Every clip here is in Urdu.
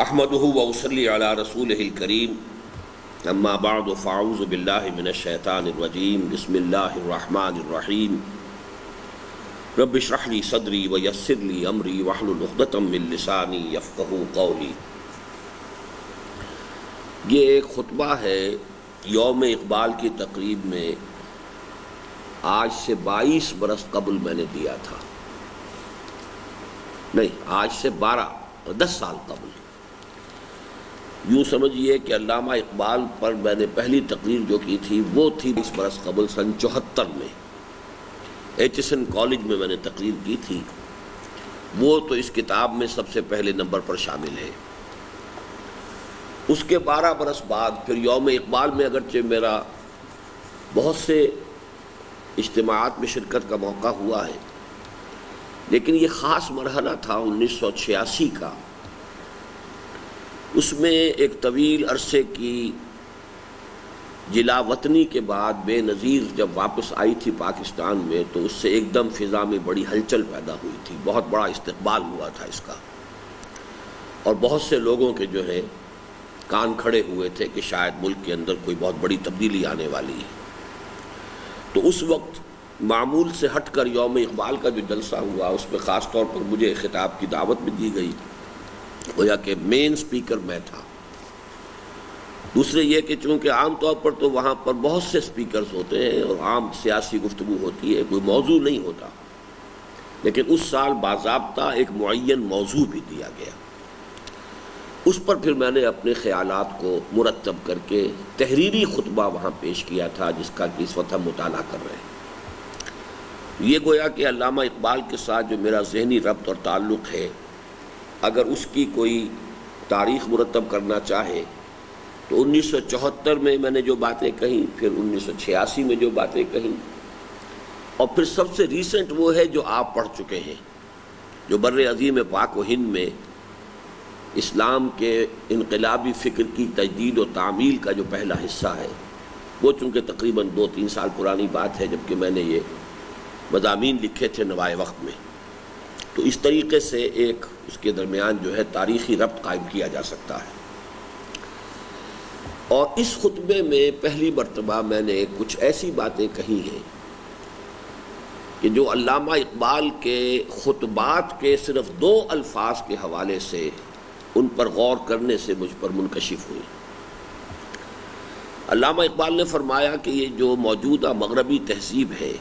احمدہ وصلی علی رسولہ الکریم اما بعد فاعوذ باللہ من الشیطان الرجیم بسم اللہ الرحمن الرحیم رب اشرح لی صدری ویسر لی امری واحلل عقدۃ من لسانی یفقہوا قولی۔ یہ ایک خطبہ ہے یوم اقبال کی تقریب میں آج سے 22 برس قبل میں نے دیا تھا، نہیں آج سے 10 سال قبل۔ یوں سمجھیے کہ علامہ اقبال پر میں نے پہلی تقریر جو کی تھی وہ تھی 20 برس قبل سن 74 میں ایچ.ایس.این کالج میں نے تقریر کی تھی۔ وہ تو اس کتاب میں سب سے پہلے نمبر پر شامل ہے۔ اس کے 12 برس بعد پھر یوم اقبال میں اگرچہ میرا بہت سے اجتماعات میں شرکت کا موقع ہوا ہے، لیکن یہ خاص مرحلہ تھا 1986 کا۔ اس میں ایک طویل عرصے کی جلا وطنی کے بعد بے نظیر جب واپس آئی تھی پاکستان میں، تو اس سے ایک دم فضا میں بڑی ہلچل پیدا ہوئی تھی، بہت بڑا استقبال ہوا تھا اس کا، اور بہت سے لوگوں کے جو ہے کان کھڑے ہوئے تھے کہ شاید ملک کے اندر کوئی بہت بڑی تبدیلی آنے والی ہے۔ تو اس وقت معمول سے ہٹ کر یوم اقبال کا جو جلسہ ہوا اس میں خاص طور پر مجھے خطاب کی دعوت بھی دی گئی، گویا کہ مین سپیکر میں تھا۔ دوسرے یہ کہ چونکہ عام طور پر تو وہاں پر بہت سے سپیکرز ہوتے ہیں اور عام سیاسی گفتگو ہوتی ہے، کوئی موضوع نہیں ہوتا، لیکن اس سال باضابطہ ایک معین موضوع بھی دیا گیا۔ اس پر پھر میں نے اپنے خیالات کو مرتب کر کے تحریری خطبہ وہاں پیش کیا تھا، جس کا کہ اس وقت ہم مطالعہ کر رہے ہیں۔ یہ گویا کہ علامہ اقبال کے ساتھ جو میرا ذہنی ربط اور تعلق ہے، اگر اس کی کوئی تاریخ مرتب کرنا چاہے تو 1974 میں نے جو باتیں کہیں، پھر 1986 میں جو باتیں کہیں، اور پھر سب سے ریسنٹ وہ ہے جو آپ پڑھ چکے ہیں، جو بر عظیم پاک و ہند میں اسلام کے انقلابی فکر کی تجدید و تعمیل کا جو پہلا حصہ ہے۔ وہ چونکہ تقریباً 2-3 سال پرانی بات ہے جبکہ میں نے یہ مضامین لکھے تھے نوائے وقت میں، تو اس طریقے سے ایک اس کے درمیان جو ہے تاریخی ربط قائم کیا جا سکتا ہے۔ اور اس خطبے میں پہلی مرتبہ میں نے کچھ ایسی باتیں کہی ہیں کہ جو علامہ اقبال کے خطبات کے صرف 2 الفاظ کے حوالے سے ان پر غور کرنے سے مجھ پر منکشف ہوئی۔ علامہ اقبال نے فرمایا کہ یہ جو موجودہ مغربی تہذیب ہے،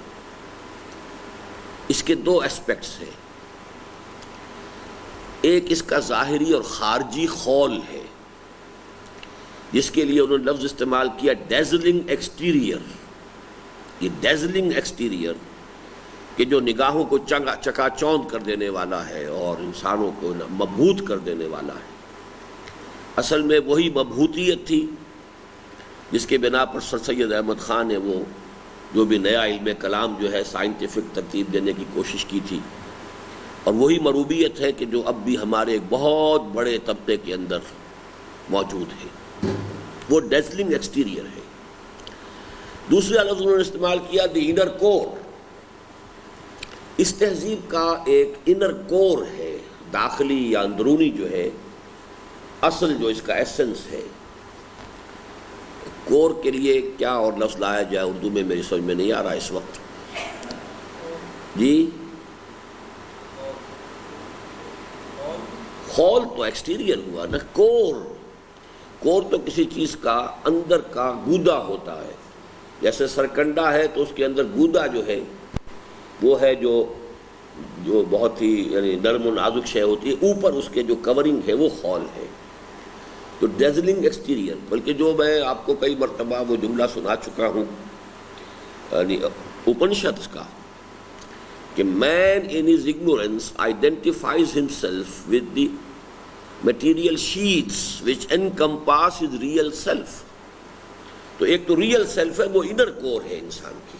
اس کے 2 اسپیکٹس ہیں۔ ایک اس کا ظاہری اور خارجی خول ہے، جس کے لیے انہوں نے لفظ استعمال کیا ڈیزلنگ ایکسٹیریئر۔ یہ ڈیزلنگ ایکسٹیریئر کہ جو نگاہوں کو چکا چوند کر دینے والا ہے اور انسانوں کو مبہوت کر دینے والا ہے، اصل میں وہی مبہوتیت تھی جس کے بنا پر سر سید احمد خان نے وہ جو بھی نیا علم کلام جو ہے سائنٹیفک ترتیب دینے کی کوشش کی تھی، اور وہی مروبیت ہے کہ جو اب بھی ہمارے ایک بہت بڑے طبقے کے اندر موجود ہے، وہ ڈیزلنگ ایکسٹیریئر ہے۔ دوسرا لفظ انہوں نے استعمال کیا دی انر کور۔ اس تہذیب کا ایک انر کور ہے، داخلی یا اندرونی جو ہے، اصل جو اس کا ایسنس ہے۔ کور کے لیے کیا اور لفظ لایا جائے اردو میں میری سمجھ میں نہیں آ رہا اس وقت۔ جی خول تو ایکسٹیریئر ہوا نا، کور تو کسی چیز کا اندر کا گودا ہوتا ہے، جیسے سرکنڈا ہے تو اس کے اندر گودا جو ہے وہ ہے جو بہت ہی یعنی نرم و نازک شے ہوتی ہے، اوپر اس کے جو کورنگ ہے وہ خول ہے۔ تو ڈیزلنگ ایکسٹیریئر، بلکہ جو میں آپ کو کئی مرتبہ وہ جملہ سنا چکا ہوں یعنی اپنشدس کا کہ man in his ignorance identifies himself with the material sheaths which encompass his real self. تو ایک تو ریئل سیلف ہے، وہ انر کور ہے انسان کی،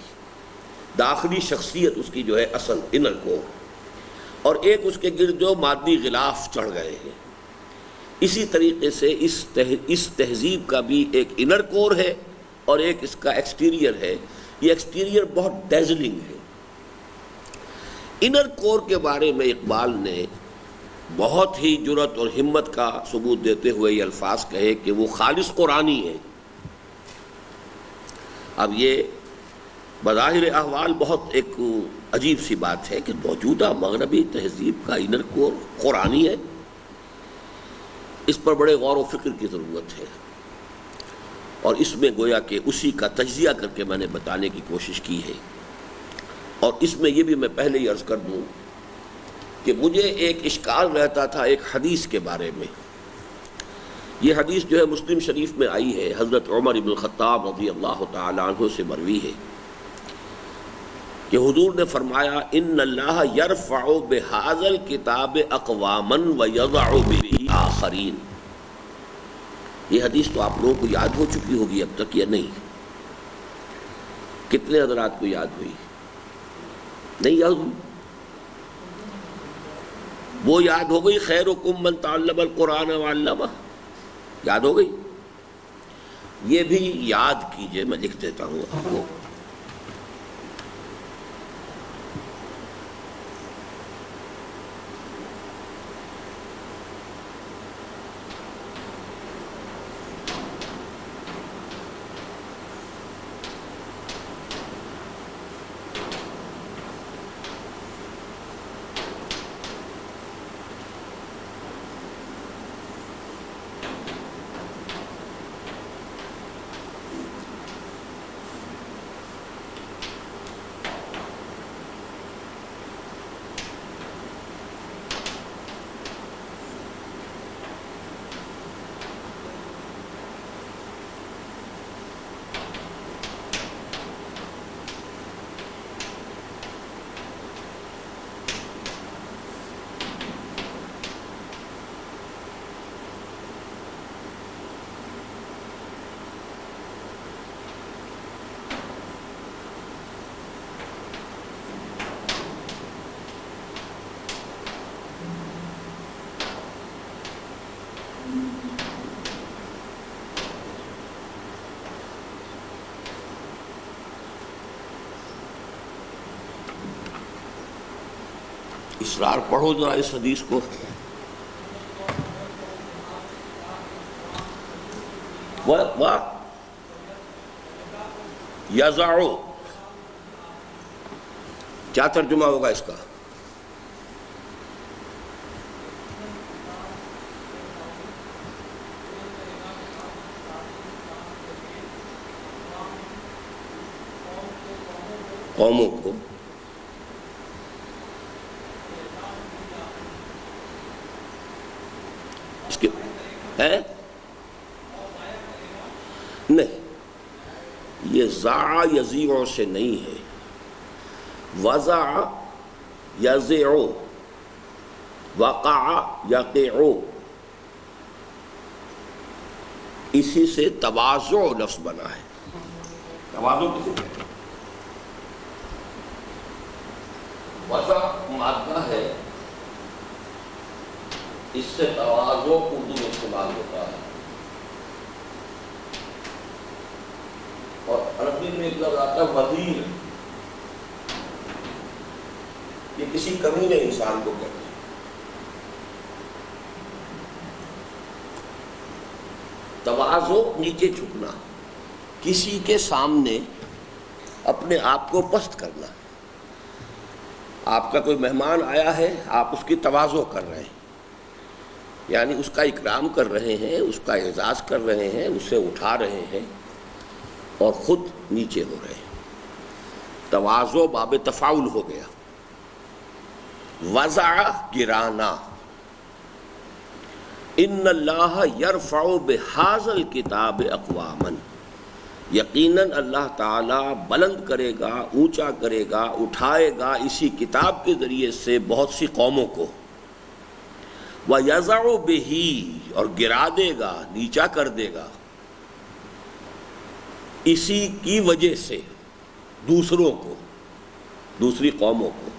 داخلی شخصیت اس کی جو ہے اصل انر کور، اور ایک اس کے گرد جو مادی غلاف چڑھ گئے ہیں۔ اسی طریقے سے اس تہذیب کا بھی ایک انر کور ہے اور ایک اس کا ایکسٹیریئر ہے۔ یہ ایکسٹیریئر بہت ڈیزلنگ ہے۔ انر کور کے بارے میں اقبال نے بہت ہی جرأت اور ہمت کا ثبوت دیتے ہوئے یہ الفاظ کہے کہ وہ خالص قرآنی ہے۔ اب یہ بظاہر احوال بہت ایک عجیب سی بات ہے کہ موجودہ مغربی تہذیب کا انر کور قرآنی ہے، اس پر بڑے غور و فکر کی ضرورت ہے، اور اس میں گویا کہ اسی کا تجزیہ کر کے میں نے بتانے کی کوشش کی ہے۔ اور اس میں یہ بھی میں پہلے ہی عرض کر دوں کہ مجھے ایک اشکال رہتا تھا ایک حدیث کے بارے میں۔ یہ حدیث جو ہے مسلم شریف میں آئی ہے، حضرت عمر بن الخطاب رضی اللہ تعالی عنہ سے مروی ہے کہ حضور نے فرمایا ان اللہ یرفع بہذا الکتاب اقواما ویضع بہ آخرین۔ یہ حدیث تو آپ لوگوں کو یاد ہو چکی ہوگی اب تک یا نہیں؟ کتنے حضرات کو یاد ہوئی؟ نہیں یاد ہوئی؟ وہ یاد ہو گئی خیرکم من تعلم القرآن وعلمہ، یاد ہو گئی؟ یہ بھی یاد کیجئے، میں لکھ دیتا ہوں آپ کو۔ اسرار پڑھو ذرا اس حدیث کو۔ یضع، کیا ترجمہ ہوگا اس کا؟ قوموں کو اس کے ہے نہیں، یہ ضاع یضیع سے نہیں ہے، وضع یضع، وقع یقع، اسی سے تواضع لفظ بنا ہے۔ تواضع کسی کہتے ہیں؟ وضع مادہ ہے، اس سے تواضع اردو میں استعمال ہوتا ہے، اور عربی میں ایک لفظ آتا ہے وزیر، یہ کسی کمینے انسان کو کہتے ہیں۔ تواضع نیچے جھکنا، کسی کے سامنے اپنے آپ کو پست کرنا۔ آپ کا کوئی مہمان آیا ہے، آپ اس کی تواضع کر رہے ہیں، یعنی اس کا اکرام کر رہے ہیں، اس کا اعزاز کر رہے ہیں، اسے اٹھا رہے ہیں اور خود نیچے ہو رہے ہیں۔ تواضع باب تفاعل ہو گیا۔ وضع گرانا، ان اللہ یرفع بہذا الکتاب اقواما، یقیناً اللہ تعالیٰ بلند کرے گا، اونچا کرے گا، اٹھائے گا اسی کتاب کے ذریعے سے بہت سی قوموں کو۔ وَيَضَعُ بِهِ، اور گرا دے گا، نیچا کر دے گا اسی کی وجہ سے دوسروں کو، دوسری قوموں کو۔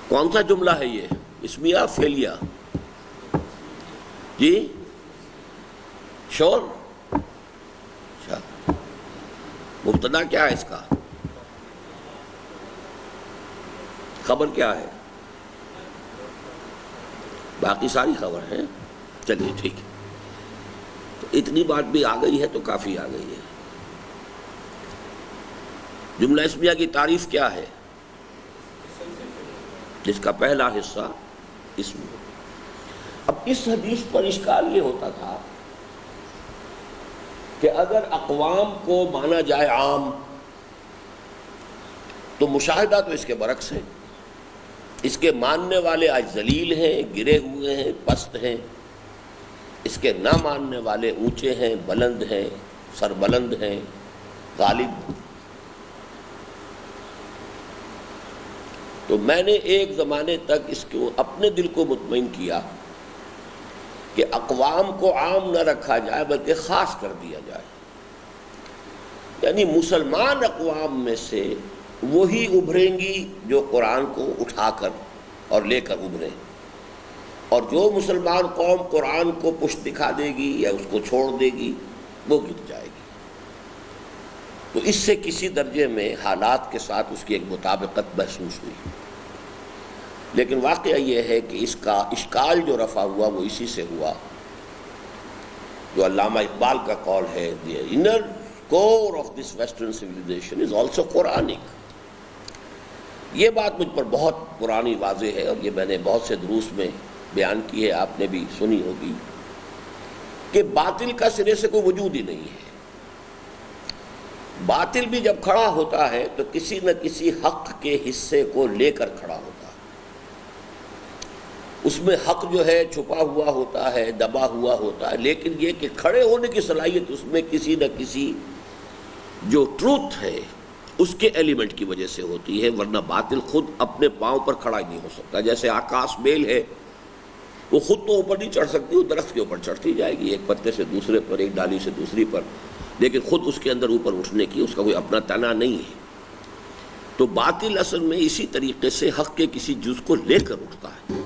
کون سا جملہ ہے یہ؟ اسمیہ فعلیہ؟ جی شور؟ اچھا، مبتدا کیا ہے اس کا؟ خبر کیا ہے؟ باقی ساری خبر ہے. چلیے ٹھیک ہے، تو اتنی بات بھی آ گئی ہے تو کافی آ گئی ہے. جملہ اسمیہ کی تعریف کیا ہے؟ جس کا پہلا حصہ اسم. اب اس حدیث پر اشکال یہ ہوتا تھا کہ اگر اقوام کو مانا جائے عام تو مشاہدہ تو اس کے برعکس ہے. اس کے ماننے والے آج ذلیل ہیں، گرے ہوئے ہیں، پست ہیں. اس کے نہ ماننے والے اونچے ہیں، بلند ہیں، سربلند ہیں، غالب. تو میں نے ایک زمانے تک اس کو اپنے دل کو مطمئن کیا کہ اقوام کو عام نہ رکھا جائے بلکہ خاص کر دیا جائے. یعنی مسلمان اقوام میں سے وہی ابھریں گی جو قرآن کو اٹھا کر اور لے کر ابھریں، اور جو مسلمان قوم قرآن کو پشت دکھا دے گی یا اس کو چھوڑ دے گی وہ گر جائے گی. تو اس سے کسی درجے میں حالات کے ساتھ اس کی ایک مطابقت محسوس ہوئی. لیکن واقعہ یہ ہے کہ اس کا اشکال جو رفع ہوا وہ اسی سے ہوا جو علامہ اقبال کا قول ہے، the inner core of this western civilization is also Quranic. یہ بات مجھ پر بہت پرانی واضح ہے، اور یہ میں نے بہت سے دروس میں بیان کی ہے، آپ نے بھی سنی ہوگی، کہ باطل کا سرے سے کوئی وجود ہی نہیں ہے. باطل بھی جب کھڑا ہوتا ہے تو کسی نہ کسی حق کے حصے کو لے کر کھڑا ہوتا ہے. اس میں حق جو ہے چھپا ہوا ہوتا ہے، دبا ہوا ہوتا ہے، لیکن یہ کہ کھڑے ہونے کی صلاحیت اس میں کسی نہ کسی جو ٹروتھ ہے اس کے ایلیمنٹ کی وجہ سے ہوتی ہے، ورنہ باطل خود اپنے پاؤں پر کھڑا ہی نہیں ہو سکتا. جیسے آکاش بیل ہے، وہ خود تو اوپر نہیں چڑھ سکتی، وہ درخت کے اوپر چڑھتی جائے گی، ایک پتے سے دوسرے پر، ایک ڈالی سے دوسری پر، لیکن خود اس کے اندر اوپر اٹھنے کی اس کا کوئی اپنا تنا نہیں ہے. تو باطل اصل میں اسی طریقے سے حق کے کسی جز کو لے کر اٹھتا ہے.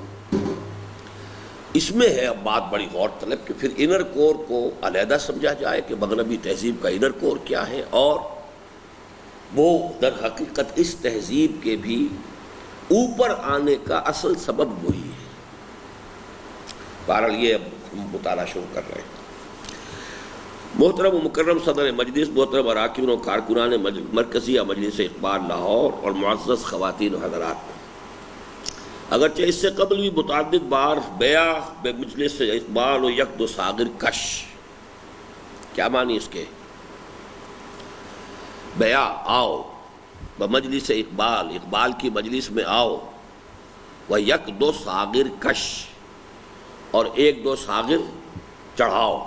اس میں ہے اب بات بڑی غور طلب کہ پھر انر کور کو علیحدہ سمجھا جائے کہ مغربی تہذیب کا انر کور کیا ہے، اور وہ در حقیقت اس تہذیب کے بھی اوپر آنے کا اصل سبب وہی ہے. بہرحال یہ اب ہم مطالعہ شروع کر رہے ہیں. محترم و مکرم صدر مجلس، محترم اراکین و کارکنان مرکزیہ مجلس اقبال لاہور، اور معزز خواتین و حضرات، اگرچہ اس سے قبل بھی متعدد بار بیع بمجلس اقبال و یک دو ساغر کش، کیا معنی اس کے؟ بیع آؤ بمجلس اقبال، اقبال کی مجلس میں آؤ، و یک دو ساغر کش، اور ایک دو ساغر چڑھاؤ.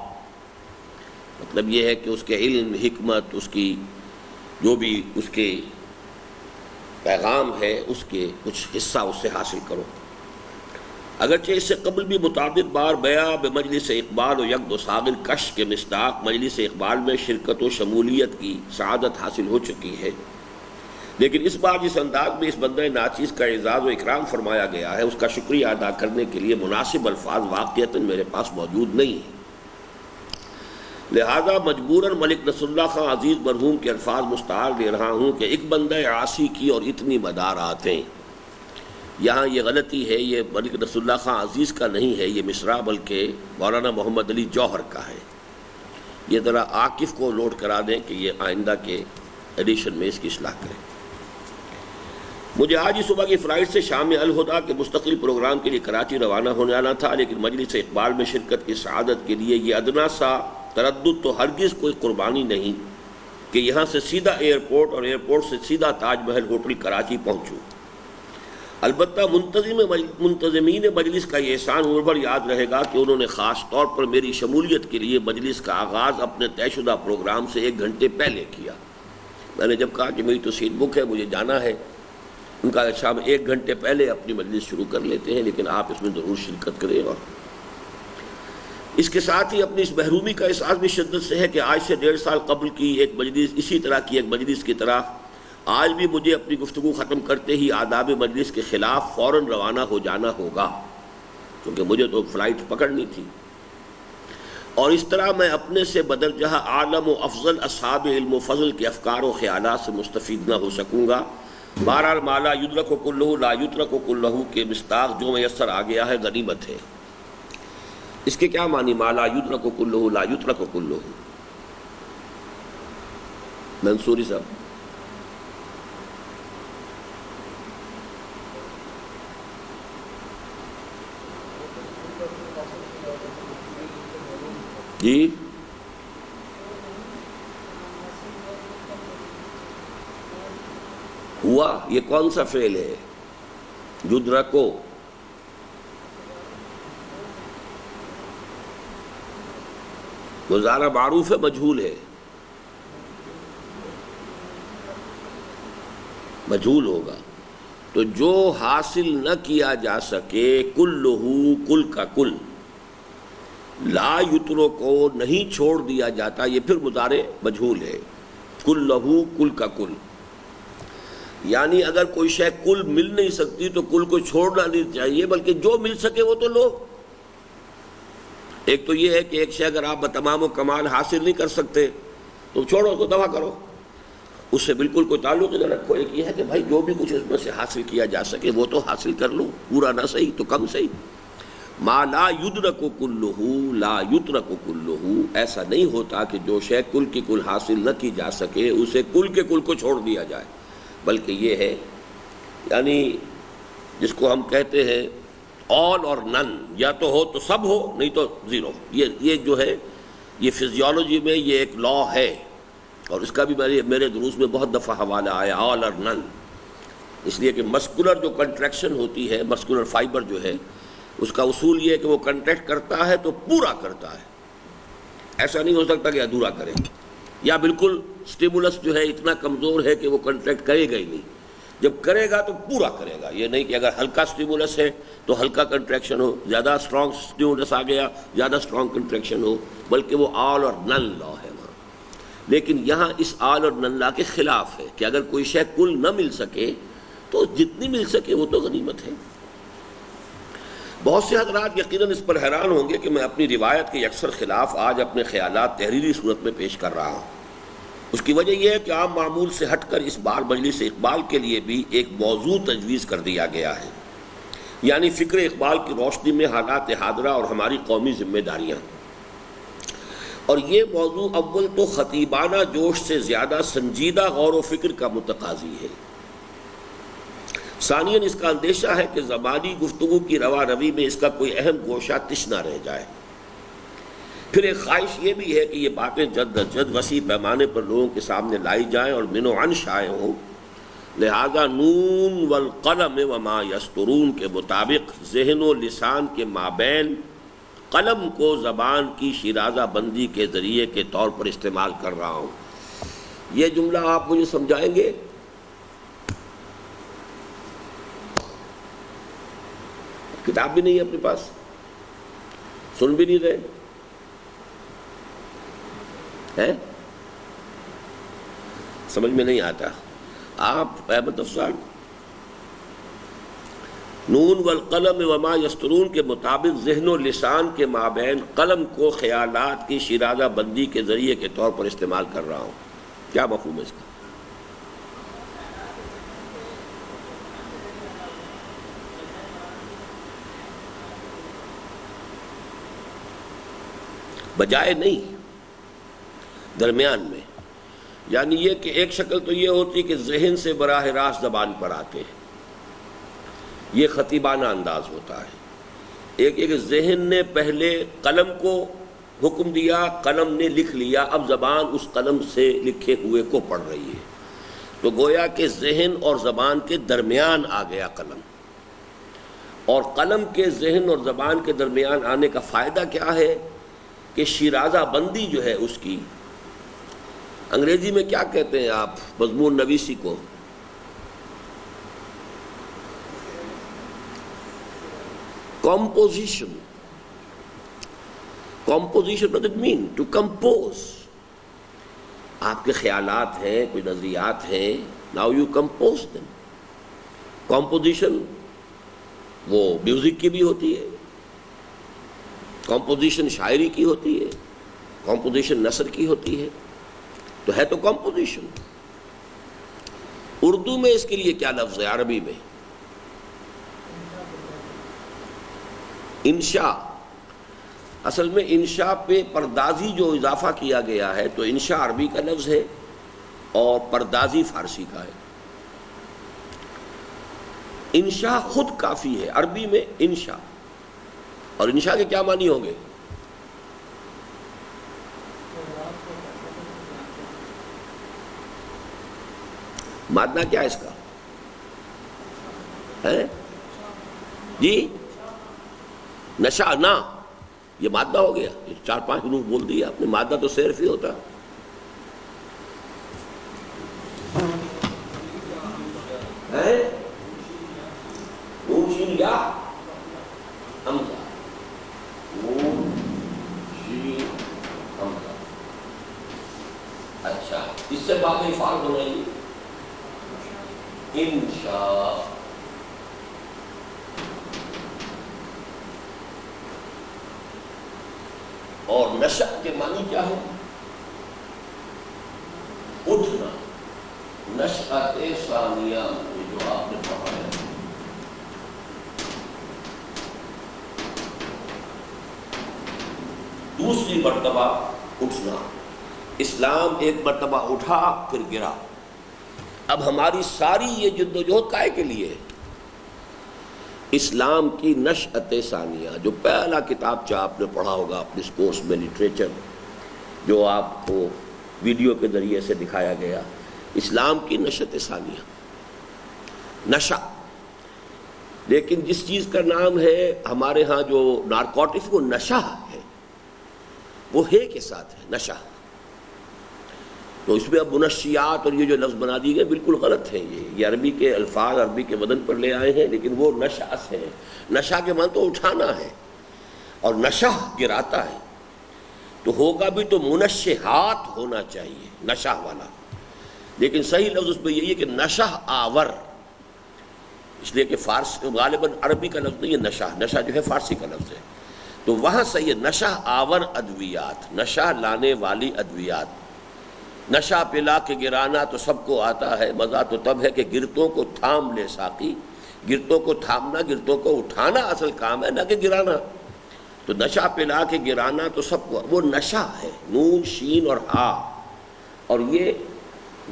مطلب یہ ہے کہ اس کے علم، حکمت، اس کی جو بھی اس کے پیغام ہے اس کے کچھ حصہ اس سے حاصل کرو. اگرچہ اس سے قبل بھی متعدد بار بیع بمجلس اقبال و یک دو ساغر کش کے مصداق مجلس اقبال میں شرکت و شمولیت کی سعادت حاصل ہو چکی ہے، لیکن اس بار جس انداز میں اس بندہ ناچیز کا اعزاز و اکرام فرمایا گیا ہے اس کا شکریہ ادا کرنے کے لیے مناسب الفاظ واقعتاً میرے پاس موجود نہیں ہیں. لہذا مجبوراً ملک نصر اللہ خان عزیز مرحوم کے الفاظ مستعار لے رہا ہوں کہ ایک بندہ عاصی کی اور اتنی مداراتیں. یہاں یہ غلطی ہے، یہ ملک نصر اللہ خان عزیز کا نہیں ہے یہ مصرع، بلکہ مولانا محمد علی جوہر کا ہے. یہ ذرا عاکف کو نوٹ کرا دیں کہ یہ آئندہ کے ایڈیشن میں اس کی اصلاح کریں. مجھے آج ہی صبح کی فلائٹ سے شام الہدا کے مستقل پروگرام کے لیے کراچی روانہ ہونے آنا تھا، لیکن مجلس اقبال میں شرکت کی سعادت کے لیے یہ ادنا سا تردد تو ہرگز کوئی قربانی نہیں کہ یہاں سے سیدھا ایئرپورٹ اور ایئرپورٹ سے سیدھا تاج محل ہوٹل کراچی پہنچوں. البتہ منتظمین مجلس کا یہ احسان عمر بھر یاد رہے گا کہ انہوں نے خاص طور پر میری شمولیت کے لیے مجلس کا آغاز اپنے طے شدہ پروگرام سے 1 گھنٹے پہلے کیا. میں نے جب کہا کہ میری تو سیٹ بک ہے، مجھے جانا ہے، ان کا شام 1 گھنٹے پہلے اپنی مجلس شروع کر لیتے ہیں، لیکن آپ اس میں ضرور شرکت کریں. اور اس کے ساتھ ہی اپنی اس محرومی کا احساس بھی شدت سے ہے کہ آج سے 1.5 سال قبل کی ایک مجلس، اسی طرح کی ایک مجلس کی طرح آج بھی مجھے اپنی گفتگو ختم کرتے ہی آداب مجلس کے خلاف فوراً روانہ ہو جانا ہوگا، کیونکہ مجھے تو فلائٹ پکڑنی تھی. اور اس طرح میں اپنے سے بدرجہ اعلم و افضل اصحاب علم و فضل کے افکار و خیالات سے مستفید نہ ہو سکوں گا. بہرحال مالا یدرک و کلہ لا یترک و کلہ کے مصداق جو میسر آ گیا ہے غنیمت ہے. اس کے کیا معنی مالا یدرک و کلہ لا یترک و کلہ؟ منصوری صاحب جی. ہوا یہ کون سا فعل ہے؟ یدرکو گزارا معروف ہے مجہول ہے؟ مجہول ہوگا. تو جو حاصل نہ کیا جا سکے کلہ کل کا کل، لا یترو کو نہیں چھوڑ دیا جاتا، یہ پھر مضارع مجہول ہے. کلہ کل کا کل، یعنی اگر کوئی شے کل مل نہیں سکتی تو کل کو چھوڑنا نہیں چاہیے، بلکہ جو مل سکے وہ تو لو. ایک تو یہ ہے کہ ایک شے اگر آپ تمام و کمال حاصل نہیں کر سکتے تو چھوڑو، تو دوا کرو، اس سے بالکل کوئی تعلق نہ رکھو. ایک یہ ہے کہ بھائی جو بھی کچھ اس میں سے حاصل کیا جا سکے وہ تو حاصل کر لو، پورا نہ صحیح تو کم صحیح. ما لا یدرک کلہ لا یترک کلہ، ایسا نہیں ہوتا کہ جو شے کل کی کل حاصل نہ کی جا سکے اسے کل کے کل کو چھوڑ دیا جائے، بلکہ یہ ہے یعنی جس کو ہم کہتے ہیں آل اور نن، یا تو ہو تو سب ہو، نہیں تو زیرو. یہ جو ہے یہ فزیولوجی میں یہ ایک لا ہے، اور اس کا بھی میرے دروس میں بہت دفعہ حوالہ آیا آل اور نن. اس لیے کہ مسکولر جو کنٹریکشن ہوتی ہے، مسکولر فائبر جو ہے، اس کا اصول یہ ہے کہ وہ کنٹریکٹ کرتا ہے تو پورا کرتا ہے، ایسا نہیں ہو سکتا کہ ادھورا کرے، یا بالکل سٹیمولس جو ہے اتنا کمزور ہے کہ وہ کنٹریکٹ کرے گا ہی نہیں. جب کرے گا تو پورا کرے گا. یہ نہیں کہ اگر ہلکا سٹیمولس ہے تو ہلکا کنٹریکشن ہو، زیادہ اسٹرانگ سٹیمولس آ گیا زیادہ اسٹرانگ کنٹریکشن ہو، بلکہ وہ آل اور نن لا ہے وہاں. لیکن یہاں اس آل اور نن لا کے خلاف ہے کہ اگر کوئی شے کل نہ مل سکے تو جتنی مل سکے وہ تو غنیمت ہے. بہت سے حضرات یقیناً اس پر حیران ہوں گے کہ میں اپنی روایت کے اکثر خلاف آج اپنے خیالات تحریری صورت میں پیش کر رہا ہوں. اس کی وجہ یہ ہے کہ عام معمول سے ہٹ کر اس بار مجلس اقبال کے لیے بھی ایک موضوع تجویز کر دیا گیا ہے، یعنی فکر اقبال کی روشنی میں حالات حاضرہ اور ہماری قومی ذمہ داریاں. اور یہ موضوع اول تو خطیبانہ جوش سے زیادہ سنجیدہ غور و فکر کا متقاضی ہے. ثانیاً اس کا اندیشہ ہے کہ زبانی گفتگو کی روا روی میں اس کا کوئی اہم گوشہ تش نہ رہ جائے. پھر ایک خواہش یہ بھی ہے کہ یہ باتیں جد از جد وسیع پیمانے پر لوگوں کے سامنے لائی جائیں اور من و عن شائع ہوں. لہذا نون والقلم وما یسطرون کے مطابق ذہن و لسان کے مابین قلم کو زبان کی شیرازہ بندی کے ذریعے کے طور پر استعمال کر رہا ہوں. یہ جملہ آپ مجھے سمجھائیں گے؟ کتاب بھی نہیں ہے اپنے پاس، سن بھی نہیں رہے ہیں، سمجھ میں نہیں آتا. آپ احمد افضال نون والقلم وما یسطرون کے مطابق ذہن و لسان کے مابین قلم کو خیالات کی شیرازہ بندی کے ذریعے کے طور پر استعمال کر رہا ہوں. کیا مفہوم ہے اس کا؟ بجائے نہیں، درمیان میں. یعنی یہ کہ ایک شکل تو یہ ہوتی کہ ذہن سے براہ راست زبان پر آتے ہیں، یہ خطیبانہ انداز ہوتا ہے. ایک کہ ذہن نے پہلے قلم کو حکم دیا، قلم نے لکھ لیا، اب زبان اس قلم سے لکھے ہوئے کو پڑھ رہی ہے. تو گویا کہ ذہن اور زبان کے درمیان آ گیا قلم. اور قلم کے ذہن اور زبان کے درمیان آنے کا فائدہ کیا ہے کہ شیرازہ بندی جو ہے اس کی، انگریزی میں کیا کہتے ہیں آپ مضمون نویسی کو؟ Composition. Composition what does it mean? To compose. آپ کے خیالات ہیں، کوئی نظریات ہیں، now you compose them. Composition وہ میوزک کی بھی ہوتی ہے، کمپوزیشن شاعری کی ہوتی ہے، کمپوزیشن نثر کی ہوتی ہے، تو ہے تو کمپوزیشن. اردو میں اس کے لیے کیا لفظ ہے عربی میں؟ انشاء. اصل میں انشاء پہ پردازی جو اضافہ کیا گیا ہے تو انشاء عربی کا لفظ ہے اور پردازی فارسی کا ہے. انشاء خود کافی ہے عربی میں انشاء. اور انشاء کے کیا معنی ہوں گے؟ مادہ کیا ہے اس کا ہے جی؟ نشأنا یہ مادہ ہو گیا. 4-5 حروف بول دیا آپ نے. مادہ تو صرف ہی ہوتا ہے. نون شین یا حمزہ. نون شین حمزہ. اچھا اس سے باقی فارغ ہونا ہی انشاء. اور نشأ کے معنی کیا ہے؟ اٹھنا. نشأت ثانیہ جو آپ نے پڑھا ہے. دوسری مرتبہ اٹھنا. اسلام ایک مرتبہ اٹھا پھر گرا. اب ہماری ساری یہ جدوجہد کائے کے لیے؟ اسلام کی نشأت ثانیہ. جو پہلا کتاب آپ نے پڑھا ہوگا اپنے اس کورس میں لٹریچر، جو آپ کو ویڈیو کے ذریعے سے دکھایا گیا، اسلام کی نشأت ثانیہ. نشہ. لیکن جس چیز کا نام ہے ہمارے ہاں جو نارکوٹکس وہ نشہ ہے، وہ ہے کے ساتھ ہے نشہ. تو اس میں اب منشیات اور یہ جو لفظ بنا دی گئے بالکل غلط ہیں. یہ عربی کے الفاظ عربی کے وزن پر لے آئے ہیں، لیکن وہ نشہ سے ہے. نشہ کے معنی تو اٹھانا ہے اور نشہ گراتا ہے. تو ہوگا بھی تو منشہات ہونا چاہیے نشہ والا. لیکن صحیح لفظ اس میں یہی ہے کہ نشہ آور. اس لیے کہ فارسی غالباً عربی کا لفظ نہیں ہے نشہ. نشہ جو ہے فارسی کا لفظ ہے. تو وہاں صحیح ہے نشہ آور ادویات، نشہ لانے والی ادویات. نشہ پلا کے گرانا تو سب کو آتا ہے. مزہ تو تب ہے کہ گرتوں کو تھام لے ساقی. گرتوں کو تھامنا، گرتوں کو اٹھانا اصل کام ہے، نہ کہ گرانا. تو نشہ پلا کے گرانا تو سب کو، وہ نشہ ہے. نون شین اور ہا. اور یہ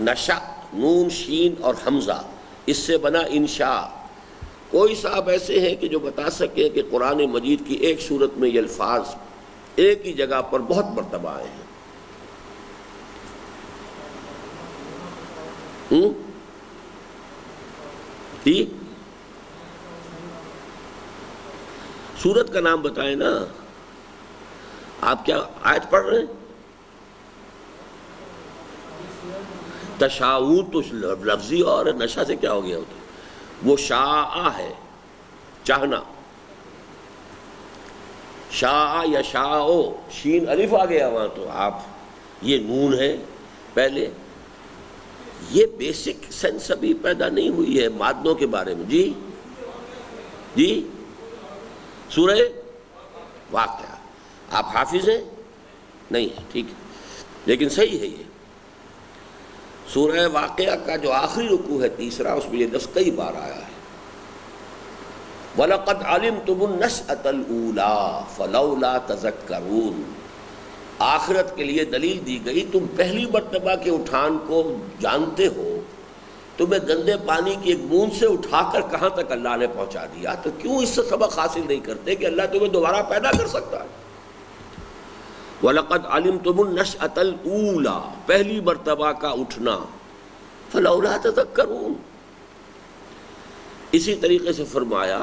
نشہ نون شین اور حمزہ، اس سے بنا انشاء. کوئی صاحب ایسے ہیں کہ جو بتا سکے کہ قرآن مجید کی ایک سورت میں یہ الفاظ ایک ہی جگہ پر بہت مرتبہ آئے ہیں؟ جی سورت کا نام بتائیں نا. آپ کیا آیت پڑھ رہے ہیں؟ تشاؤ تو لفظی اور نشہ سے کیا ہو گیا ہوتا ہے؟ وہ شاء ہے چاہنا. شاء یا شاء، شین الف آ گیا وہاں. تو آپ یہ نون ہے پہلے. یہ بیسک سینس ابھی پیدا نہیں ہوئی ہے مادوں کے بارے میں. جی جی سورہ واقعہ. آپ حافظ ہیں؟ نہیں ہے، ٹھیک ہے، لیکن صحیح ہے. یہ سورہ واقعہ کا جو آخری رکوع ہے تیسرا، اس میں یہ لفظ کئی بار آیا ہے. وَلَقَدْ عَلِمْتُمُ النَّشْأَةَ الْأُولَىٰ فَلَوْلَا تَذَكَّرُونَ. آخرت کے لیے دلیل دی گئی. تم پہلی مرتبہ کے اٹھان کو جانتے ہو. تمہیں گندے پانی کی ایک بوند سے اٹھا کر کہاں تک اللہ نے پہنچا دیا، تو کیوں اس سے سبق حاصل نہیں کرتے کہ اللہ تمہیں دوبارہ پیدا کر سکتا ہے. وَلَقَدْ عَلِمْتُمُ النَّشْأَةَ الْأُولَىٰ، پہلی مرتبہ کا اٹھنا. فَلَوْلَا تَذَكَّرُونَ. اسی طریقے سے فرمایا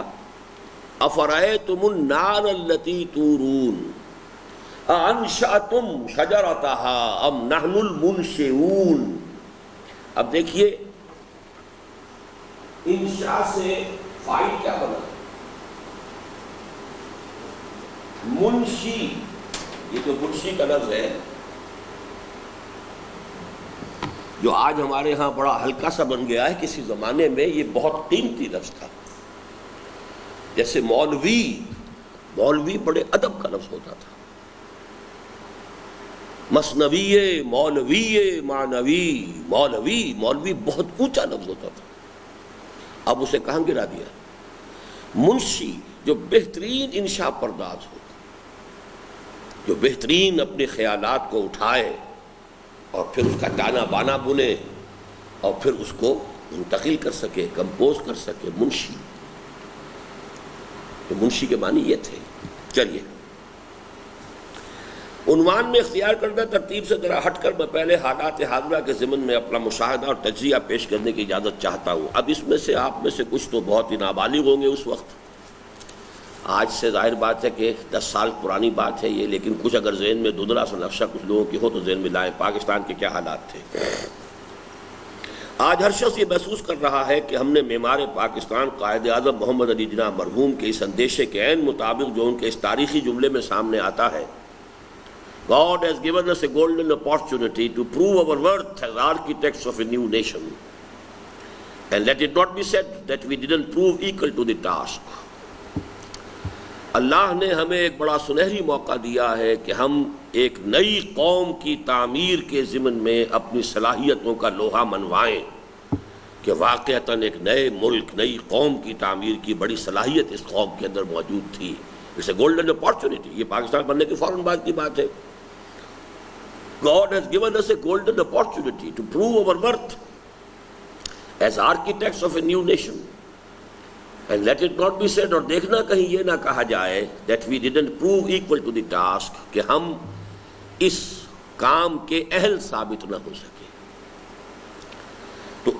أَفَرَأَيْتُمُ النَّارَ الَّتِي تُورُونَ أَأَنشَأْتُمْ شَجَرَتَهَا أَمْ نَحْنُ الْمُنشِئُونَ. اب دیکھیے انشاء سے فاعل کیا بنا؟ منشی. یہ جو منشی کا لفظ ہے جو آج ہمارے ہاں بڑا ہلکا سا بن گیا ہے، کسی زمانے میں یہ بہت قیمتی لفظ تھا. جیسے مولوی، مولوی بڑے ادب کا لفظ ہوتا تھا. مثنوی، مولوی، معنوی، مولوی بہت اونچا لفظ ہوتا تھا، اب اسے کہاں گرا دیا؟ منشی، جو بہترین انشاء پرداز ہو، جو بہترین اپنے خیالات کو اٹھائے اور پھر اس کا تانا بانا بنے اور پھر اس کو منتقل کر سکے، کمپوز کر سکے، منشی۔ تو منشی کے معنی یہ تھے۔ چلیے عنوان میں اختیار کردہ ترتیب سے ذرا ہٹ کر میں پہلے حالات حاضرہ کے ضمن میں اپنا مشاہدہ اور تجزیہ پیش کرنے کی اجازت چاہتا ہوں۔ اب اس میں سے آپ میں سے کچھ تو بہت ہی نابالغ ہوں گے اس وقت، آج سے ظاہر بات ہے کہ 10 سال پرانی بات ہے یہ، لیکن کچھ اگر ذہن میں دھندلا سا نقشہ کچھ لوگوں کی ہو تو ذہن میں لائیں پاکستان کے کیا حالات تھے۔ آج ہر شخص یہ محسوس کر رہا ہے کہ ہم نے معمار پاکستان قائد اعظم محمد علی جناح مرحوم کے اس اندیشے کے عین مطابق جو ان کے اس تاریخی جملے میں سامنے آتا ہے، God has given us a golden opportunity to prove our worth as architects of a new nation. And let it not be said that we didn't prove equal to the task. اللہ نے ہمیں ایک بڑا سنہری موقع دیا ہے کہ ہم ایک نئی قوم کی تعمیر کے ضمن میں اپنی صلاحیتوں کا لوہا منوائیں کہ واقعتاً ایک نئے ملک، نئی قوم کی تعمیر کی بڑی صلاحیت اس قوم کے اندر موجود تھی۔ It's a golden opportunity۔ یہ پاکستان بننے کے فوراً بعد کی بات ہے۔ God has given us a golden opportunity to prove our worth as architects of a new nation. And let it not be said، اور دیکھنا کہیں یہ نہ کہا جائے that we didn't prove equal to the task، کہ ہم اس کام کے اہل ثابت نہ ہو سکے۔ تو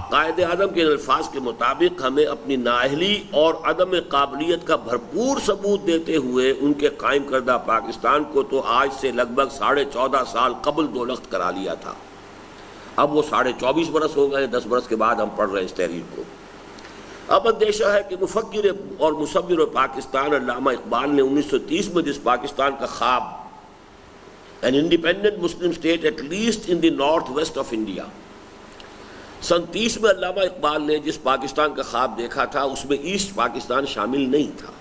قائد اعظم کے الفاظ کے مطابق ہمیں اپنی نااہلی اور عدم قابلیت کا بھرپور ثبوت دیتے ہوئے ان کے قائم کردہ پاکستان کو تو آج سے لگ بھگ 14.5 سال قبل دولخت کرا لیا تھا۔ اب وہ 24.5 برس ہو گئے، 10 برس کے بعد ہم پڑھ رہے ہیں اس تحریر کو۔ اب اندیشہ ہے کہ مفکر اور مصور پاکستان علامہ اقبال نے 1930 میں جس پاکستان کا خواب، an independent Muslim state at least in the north west of India، سن 30 میں علامہ اقبال نے جس پاکستان کا خواب دیکھا تھا اس میں ایسٹ پاکستان شامل نہیں تھا۔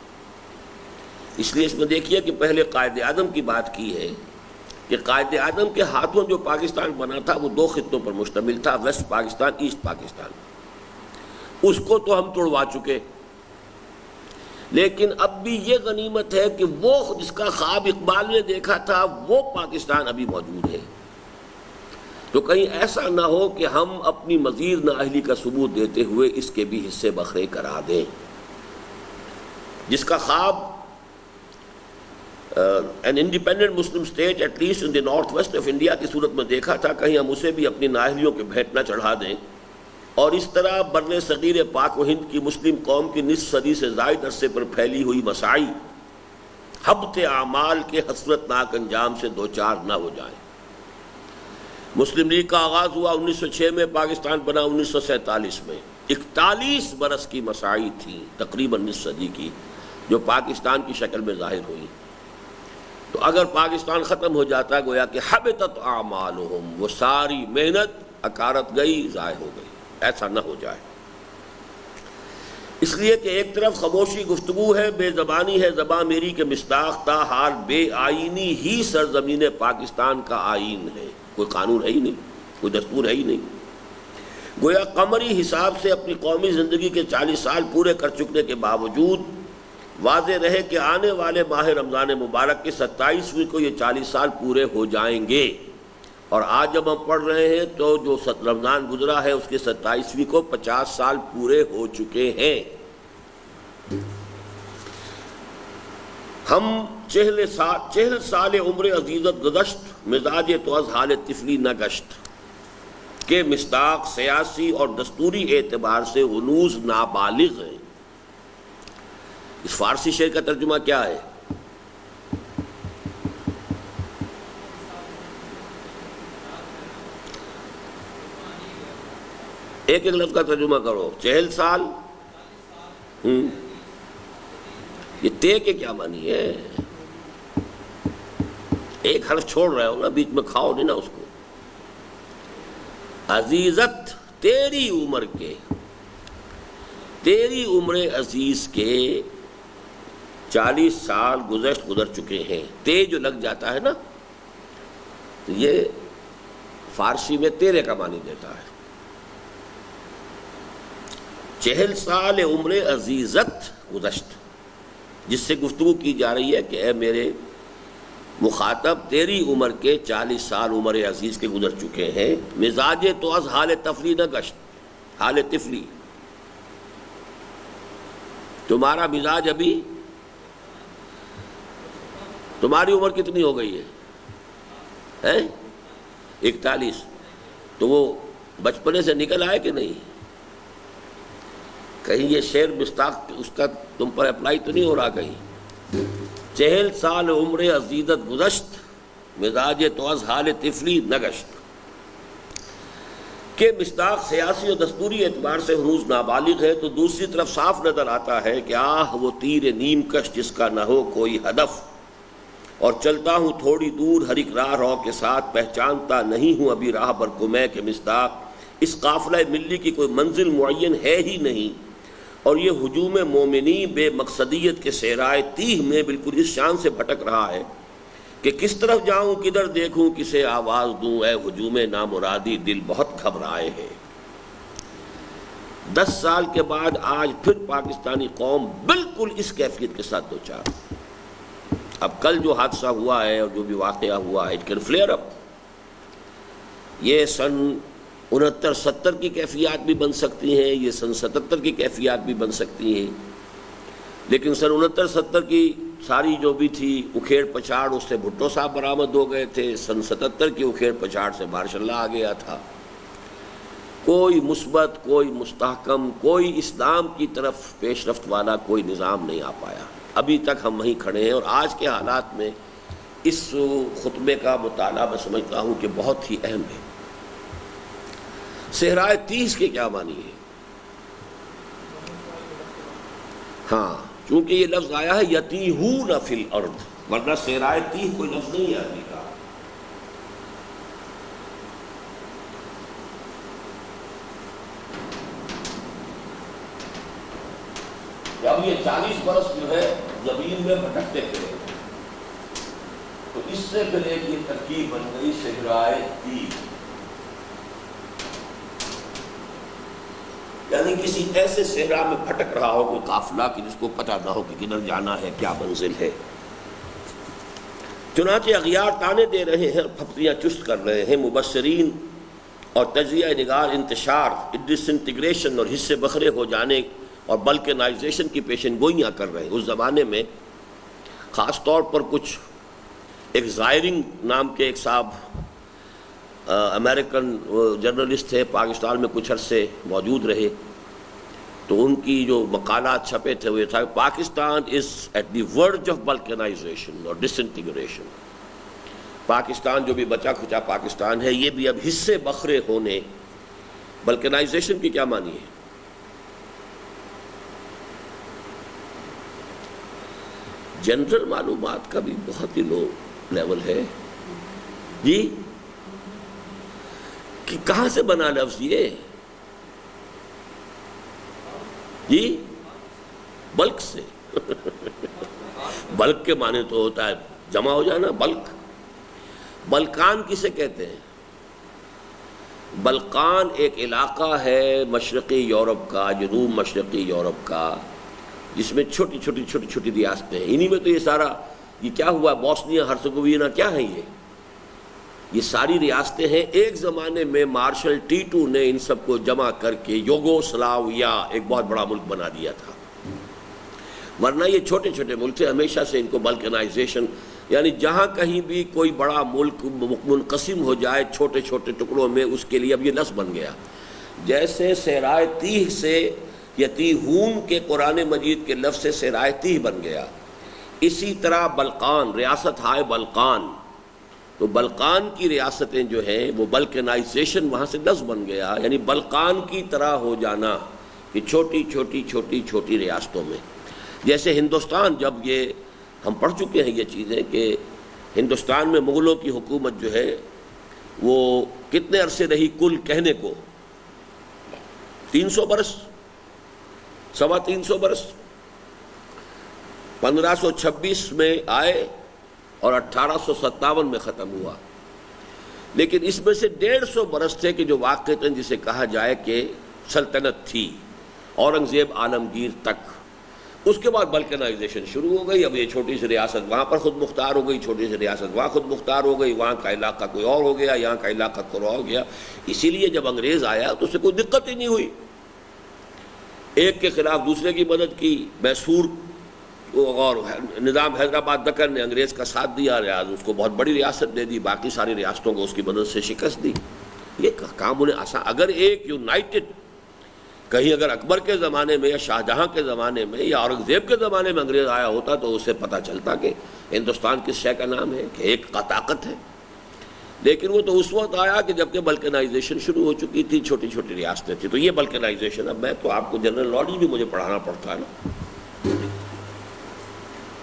اس لیے اس میں دیکھیے کہ پہلے قائد اعظم کی بات کی ہے کہ قائد اعظم کے ہاتھوں جو پاکستان بنا تھا وہ 2 خطوں پر مشتمل تھا، ویسٹ پاکستان، ایسٹ پاکستان۔ اس کو تو ہم توڑوا چکے، لیکن اب بھی یہ غنیمت ہے کہ وہ جس کا خواب اقبال نے دیکھا تھا وہ پاکستان ابھی موجود ہے۔ تو کہیں ایسا نہ ہو کہ ہم اپنی مزید نااہلی کا ثبوت دیتے ہوئے اس کے بھی حصے بکھرے کرا دیں۔ جس کا خواب an independent Muslim state at least in the north west of India کی صورت میں دیکھا تھا، کہیں ہم اسے بھی اپنی نااہلیوں کے بھیٹ نہ چڑھا دیں اور اس طرح بر صغیر پاک و ہند کی مسلم قوم کی نصف صدی سے زائد عرصے پر پھیلی ہوئی مساعی حبط اعمال کے حسرتناک انجام سے دوچار نہ ہو جائیں۔ مسلم لیگ کا آغاز ہوا 1906 میں، پاکستان بنا 1947 میں۔ 41 برس کی مساعی تھی، تقریباً نصف صدی کی، جو پاکستان کی شکل میں ظاہر ہوئی۔ تو اگر پاکستان ختم ہو جاتا گویا کہ حبطت اعمالہم، وہ ساری محنت اکارت گئی، ضائع ہو گئی۔ ایسا نہ ہو جائے، اس لیے کہ ایک طرف خاموشی گفتگو ہے، بے زبانی ہے زباں میری کے مصداق، تا حال بے آئینی ہی سرزمین پاکستان کا آئین ہے۔ کوئی قانون ہے ہی نہیں، کوئی دستور ہے ہی نہیں۔ گویا قمری حساب سے اپنی قومی زندگی کے 40 سال پورے کر چکنے کے باوجود واضح رہے کہ آنے والے ماہ رمضان مبارک کے 27ویں کو یہ 40 سال پورے ہو جائیں گے، اور آج جب ہم پڑھ رہے ہیں تو جو رمضان گزرا ہے اس کے 27ویں کو 50 سال پورے ہو چکے ہیں۔ ہم 40 سال عمر عزیزت گذشت، مزاج تو از حال طفلی نہ گشت کے مصداق سیاسی اور دستوری اعتبار سے ہنوز نابالغ ہیں۔ اس فارسی شعر کا ترجمہ کیا ہے؟ ایک ایک لفظ کا ترجمہ کرو۔ 40 سال، یہ تے کے کیا معنی ہے؟ ایک حرف چھوڑ رہے ہو نا، بیچ میں کھاؤ نہیں نا اس کو۔ عزیزت، تیری عمر کے، تیری عمر عزیز کے 40 سال گزر چکے ہیں۔ تے جو لگ جاتا ہے نا تو یہ فارسی میں تیرے کا معنی دیتا ہے۔ 40 سال عمر عزیزت گزشت، جس سے گفتگو کی جا رہی ہے کہ اے میرے مخاطب، تیری عمر کے 40 سال عمر عزیز کے گزر چکے ہیں۔ مزاج تو از حال تفلی نہ گشت، حال طفلی، تمہارا مزاج ابھی، تمہاری عمر کتنی ہو گئی ہے؟ 41، تو وہ بچپنے سے نکل آئے کہ نہیں؟ کہیں یہ شعر مستاق اس کا تم پر اپلائی تو نہیں ہو رہا کہیں؟ 40 سال عمر عزیزت گزشت، مزاج تو از حال طفلی نگشت، کہ مصداق سیاسی اور دستوری اعتبار سے ہنوز نابالغ ہے، تو دوسری طرف صاف نظر آتا ہے کہ آہ وہ تیر نیم کش جس کا نہ ہو کوئی ہدف، اور چلتا ہوں تھوڑی دور ہر ایک راہ رو کے ساتھ، پہچانتا نہیں ہوں ابھی راہ بر کو میں، کہ مصداق اس قافلہ ملی کی کوئی منزل معین ہے ہی نہیں، اور یہ ہجوم مومنی بے مقصدیت کے صحرائے تیہ میں بالکل اس شان سے بھٹک رہا ہے کہ کس طرف جاؤں کدھر دیکھوں کسے آواز دوں، اے ہجوم نامرادی دل بہت گھبرائے ہیں۔ 10 سال کے بعد آج پھر پاکستانی قوم بالکل اس کیفیت کے ساتھ دوچار۔ اب کل جو حادثہ ہوا ہے اور جو بھی واقعہ ہوا ہے، اٹ کین فلیئر اپ، یہ سن 69-70 کی کیفیات بھی بن سکتی ہیں، یہ سن 77 کی کیفیات بھی بن سکتی ہیں، لیکن سن 69-70 کی ساری جو بھی تھی اکھیڑ پچھاڑ، اس سے بھٹو صاحب برآمد ہو گئے تھے، سن 77 کی اکھیڑ پچھاڑ سے ماشاء اللہ آ گیا تھا۔ کوئی مثبت، کوئی مستحکم، کوئی اسلام کی طرف پیش رفت والا کوئی نظام نہیں آ پایا۔ ابھی تک ہم وہیں کھڑے ہیں، اور آج کے حالات میں اس خطبے کا مطالعہ میں سمجھتا ہوں کہ بہت ہی اہم ہے۔ صحرائے تیس کے کیا معنی ہے؟ ہاں، چونکہ یہ لفظ آیا ہے یتیہون فی الارض، ورنہ صحرائے تیہ کوئی لفظ نہیں ہے عربی کا۔ جب یہ 40 برس جو ہے زمین میں بھٹکتے تھے، تو اس سے پھر ایک یہ ترکیب بن گئی صحرائے تیہ، یعنی کسی ایسے صحرا میں بھٹک رہا ہو کوئی قافلہ کہ جس کو پتہ نہ ہو کہ کدھر جانا ہے، کیا منزل ہے۔ چنانچہ اغیار تانے دے رہے ہیں، پھپتیاں چست کر رہے ہیں، مبصرین اور تجزیہ نگار انتشار، ڈس انٹیگریشن اور حصے بکھرے ہو جانے اور بلکنائزیشن کی پیشن گوئیاں کر رہے ہیں۔ اس زمانے میں خاص طور پر کچھ ایک زائرنگ نام کے ایک صاحب امریکن جرنلسٹ تھے، پاکستان میں کچھ عرصے موجود رہے، تو ان کی جو مقالات چھپے تھے وہ یہ تھا کہ پاکستان از ایٹ دی ورج آف بلکنائزیشن اور ڈس انٹیگریشن۔ پاکستان جو بھی بچا کھچا پاکستان ہے، یہ بھی اب حصے بکھرے ہونے۔ بلکنائزیشن کی کیا معنی ہے؟ جنرل معلومات کا بھی بہت ہی لو لیول ہے جی، کہ کہاں سے بنا لفظ یہ جی؟ بلک سے۔ بلک کے معنی تو ہوتا ہے جمع ہو جانا، بلک۔ بلکان کسے کہتے ہیں؟ بلقان ایک علاقہ ہے مشرقی یورپ کا، جنوب مشرقی یورپ کا، جس میں چھوٹی چھوٹی ریاستیں ہیں۔ انہی میں تو یہ سارا یہ کیا ہوا، بوسنیا ہرسگووینا کیا ہے یہ ساری ریاستیں ہیں۔ ایک زمانے میں مارشل ٹیٹو نے ان سب کو جمع کر کے یوگوسلاویا ایک بہت بڑا ملک بنا دیا تھا، ورنہ یہ چھوٹے چھوٹے ملک تھے۔ ہمیشہ سے ان کو بلکنائزیشن، یعنی جہاں کہیں بھی کوئی بڑا ملک منقسم ہو جائے چھوٹے چھوٹے ٹکڑوں میں، اس کے لیے اب یہ لفظ بن گیا۔ جیسے صحرائے تیہ سے یتیہون کے قرآن مجید کے لفظ سے صحرائے تیہ بن گیا، اسی طرح بلقان، ریاست ہائے بلقان، تو بلقان کی ریاستیں جو ہیں وہ بلکنائزیشن وہاں سے لفظ بن گیا، یعنی بلقان کی طرح ہو جانا کہ چھوٹی ریاستوں میں۔ جیسے ہندوستان، جب یہ ہم پڑھ چکے ہیں یہ چیزیں کہ ہندوستان میں مغلوں کی حکومت جو ہے وہ کتنے عرصے رہی کل کہنے کو؟ 300 برس، 325 برس۔ 1526 میں آئے اور 1857 میں ختم ہوا۔ لیکن اس میں سے 150 برس تھے کہ جو واقعتاً جسے کہا جائے کہ سلطنت تھی اورنگزیب عالمگیر تک. اس کے بعد بلکنائزیشن شروع ہو گئی. اب یہ چھوٹی سی ریاست وہاں پر خود مختار ہو گئی, چھوٹی سی ریاست وہاں خود مختار ہو گئی, وہاں کا علاقہ کوئی اور ہو گیا, یہاں کا علاقہ کوئی اور ہو گیا. اسی لیے جب انگریز آیا تو اسے کوئی دقت ہی نہیں ہوئی, ایک کے خلاف دوسرے کی مدد کی. میسور اور نظام حیدرآباد دکن نے انگریز کا ساتھ دیا, اس کو بہت بڑی ریاست دے دی, باقی ساری ریاستوں کو اس کی مدد سے شکست دی. یہ کام انہیں آسان. اگر ایک یونائٹڈ کہیں اگر اکبر کے زمانے میں یا شاہجہاں کے زمانے میں یا اورنگزیب کے زمانے میں انگریز آیا ہوتا تو اسے پتہ چلتا کہ ہندوستان کس شے کا نام ہے, کہ ایک کا طاقت ہے. لیکن وہ تو اس وقت آیا کہ جب کہ بلکنائزیشن شروع ہو چکی تھی, چھوٹی چھوٹی ریاستیں تھیں. تو یہ بلکنائزیشن, اب میں تو آپ کو جنرل نالج بھی مجھے پڑھانا پڑتا ہے نا,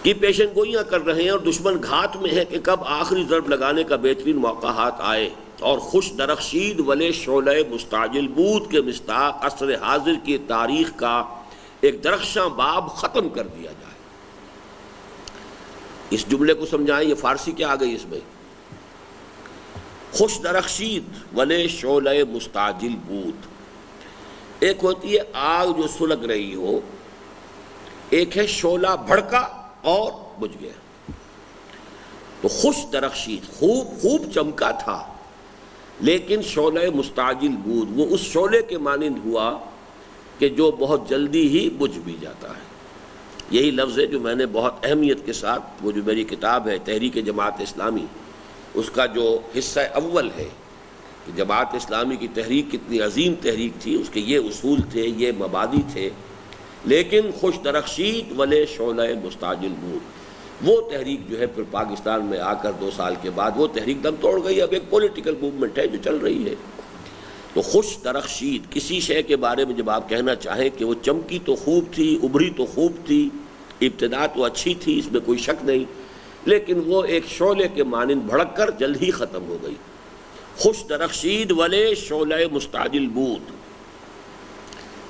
کی پیشن گوئیاں کر رہے ہیں اور دشمن گھات میں ہے کہ کب آخری ضرب لگانے کا بہترین موقع ہاتھ آئے اور خوش درخشید ولے شعلہ مستعجل بود کے مصداق عصر حاضر کی تاریخ کا ایک درخشاں باب ختم کر دیا جائے. اس جملے کو سمجھائیں, یہ فارسی کیا آ گئی اس میں؟ خوش درخشید ولے شعلہ مستعجل بود. ایک ہوتی ہے آگ جو سلگ رہی ہو, ایک ہے شعلہ بھڑکا اور بجھ گیا. تو خوش درخشید خوب چمکا تھا, لیکن شعلہ مستعجل بود وہ اس شعلے کے مانند ہوا کہ جو بہت جلدی ہی بجھ بھی جاتا ہے. یہی لفظ ہے جو میں نے بہت اہمیت کے ساتھ, وہ جو میری کتاب ہے تحریک جماعت اسلامی, اس کا جو حصہ اول ہے کہ جماعت اسلامی کی تحریک کتنی عظیم تحریک تھی, اس کے یہ اصول تھے, یہ مبادی تھے. لیکن خوش درخشید ولے شعلہ مستعجل بود, وہ تحریک جو ہے پھر پاکستان میں آ کر 2 سال کے بعد وہ تحریک دم توڑ گئی. اب ایک پولیٹیکل موومنٹ ہے جو چل رہی ہے. تو خوش درخشید کسی شے کے بارے میں جب آپ کہنا چاہیں کہ وہ چمکی تو خوب تھی, ابھری تو خوب تھی, ابتدا تو اچھی تھی, اس میں کوئی شک نہیں, لیکن وہ ایک شعلے کے مانند بھڑک کر جلد ہی ختم ہو گئی. خوش درخشید ولے شعلہ مستعجل بود.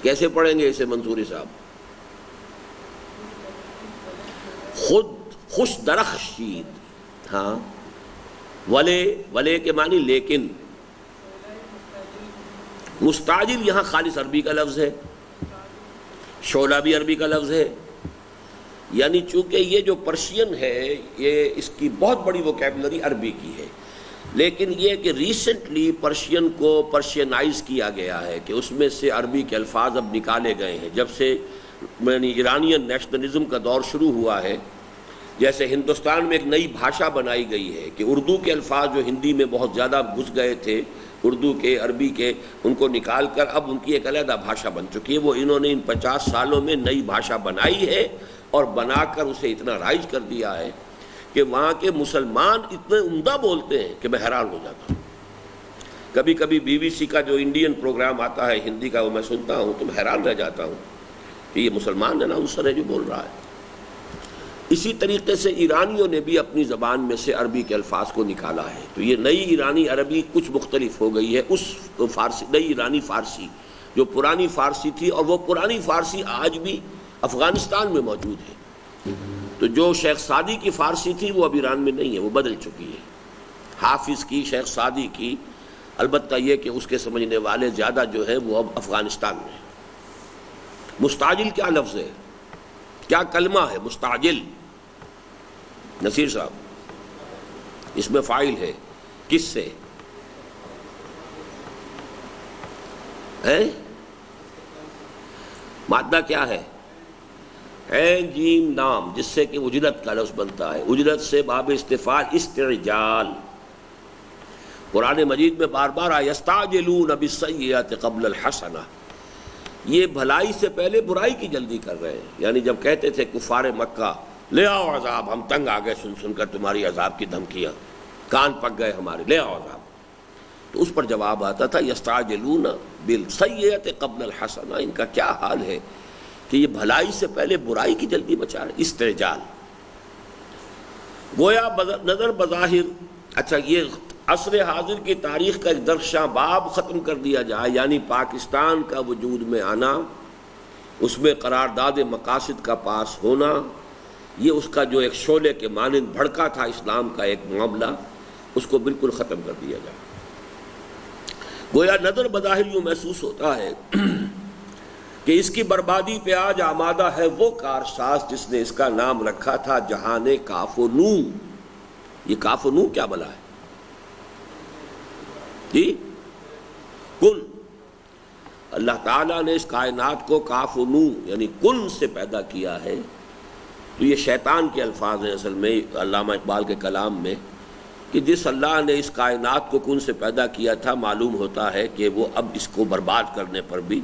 کیسے پڑھیں گے اسے منصوری صاحب؟ خود خوش درخشید, ہاں, ولے کے معنی لیکن, مستعجل یہاں خالص عربی کا لفظ ہے, شعلہ بھی عربی کا لفظ ہے. یعنی چونکہ یہ جو پرشین ہے یہ اس کی بہت بڑی ووکیبلری عربی کی ہے, لیکن یہ کہ ریسنٹلی پرشین کو پرشینائز کیا گیا ہے کہ اس میں سے عربی کے الفاظ اب نکالے گئے ہیں. جب سے ایرانین نیشنلزم کا دور شروع ہوا ہے, جیسے ہندوستان میں ایک نئی بھاشا بنائی گئی ہے کہ اردو کے الفاظ جو ہندی میں بہت زیادہ گھس گئے تھے, اردو کے, عربی کے, ان کو نکال کر اب ان کی ایک علیحدہ بھاشا بن چکی ہے. وہ انہوں نے ان 50 سالوں میں نئی بھاشا بنائی ہے اور بنا کر اسے اتنا رائج کر دیا ہے کہ وہاں کے مسلمان اتنے عمدہ بولتے ہیں کہ میں حیران ہو جاتا ہوں. کبھی کبھی BBC کا جو انڈین پروگرام آتا ہے ہندی کا, وہ میں سنتا ہوں تو میں حیران رہ جاتا ہوں کہ یہ مسلمان اناؤنسر ہے جو بول رہا ہے. اسی طریقے سے ایرانیوں نے بھی اپنی زبان میں سے عربی کے الفاظ کو نکالا ہے. تو یہ نئی ایرانی عربی کچھ مختلف ہو گئی ہے اس فارسی, نئی ایرانی فارسی جو پرانی فارسی تھی, اور وہ پرانی فارسی آج بھی افغانستان میں موجود ہے. تو جو شیخ سعدی کی فارسی تھی وہ اب ایران میں نہیں ہے, وہ بدل چکی ہے. حافظ کی, شیخ سعدی کی, البتہ یہ کہ اس کے سمجھنے والے زیادہ جو ہیں وہ اب افغانستان میں ہیں. مستعجل کیا لفظ ہے, کیا کلمہ ہے مستعجل؟ نصیر صاحب, اس میں فاعل ہے, کس سے ہے؟ مادہ کیا ہے؟ عین جیم نام, جس سے کہ اجرت کا لفظ بنتا ہے. اجرت سے باب استفعال استعجال. قرآن مجید میں بار بار آیا یستعجلون بالسیئۃ قبل الحسنہ, یہ بھلائی سے پہلے برائی کی جلدی کر رہے ہیں. یعنی جب کہتے تھے کفار مکہ لے آؤ عذاب, ہم تنگ آ گئے سن کر تمہاری عذاب کی دھمکیاں, کان پک گئے ہمارے, لے آؤ عذاب, تو اس پر جواب آتا تھا یستعجلون بالسیئۃ قبل الحسنہ. ان کا کیا حال ہے کہ یہ بھلائی سے پہلے برائی کی جلدی مچا رہے, استعجال. گویا نظر بظاہر, اچھا یہ عصر حاضر کی تاریخ کا ایک درخشاں باب ختم کر دیا جائے, یعنی پاکستان کا وجود میں آنا, اس میں قرارداد مقاصد کا پاس ہونا, یہ اس کا جو ایک شعلے کے مانند بھڑکا تھا اسلام کا ایک معاملہ, اس کو بالکل ختم کر دیا جائے۔ گویا نظر بظاہر یوں محسوس ہوتا ہے کہ اس کی بربادی پہ آج آمادہ ہے وہ کارساز جس نے اس کا نام رکھا تھا جہان کاف و نون۔ یہ کاف و نون کیا بلا ہے جی؟ کن۔ اللہ تعالیٰ نے اس کائنات کو کاف و نون یعنی کن سے پیدا کیا ہے۔ تو یہ شیطان کے الفاظ ہیں اصل میں علامہ اقبال کے کلام میں، کہ جس اللہ نے اس کائنات کو کن سے پیدا کیا تھا، معلوم ہوتا ہے کہ وہ اب اس کو برباد کرنے پر بھی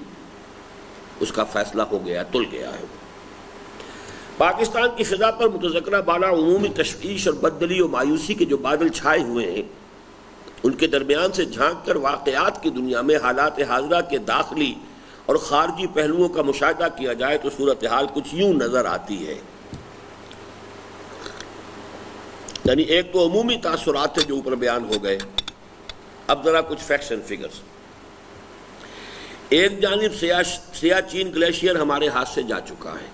اس کا فیصلہ ہو گیا، تل گیا ہے۔ پاکستان کی فضا پر متذکرہ بالا عمومی تشویش اور بددلی و مایوسی کے جو بادل چھائے ہوئے ہیں، ان کے درمیان سے جھانک کر واقعات کی دنیا میں حالات حاضرہ کے داخلی اور خارجی پہلوؤں کا مشاہدہ کیا جائے تو صورتحال کچھ یوں نظر آتی ہے۔ یعنی ایک تو عمومی تاثرات تھے جو اوپر بیان ہو گئے، اب ذرا کچھ فیکٹس اینڈ فگرز۔ ایک جانب سیاچین گلیشیئر ہمارے ہاتھ سے جا چکا ہے۔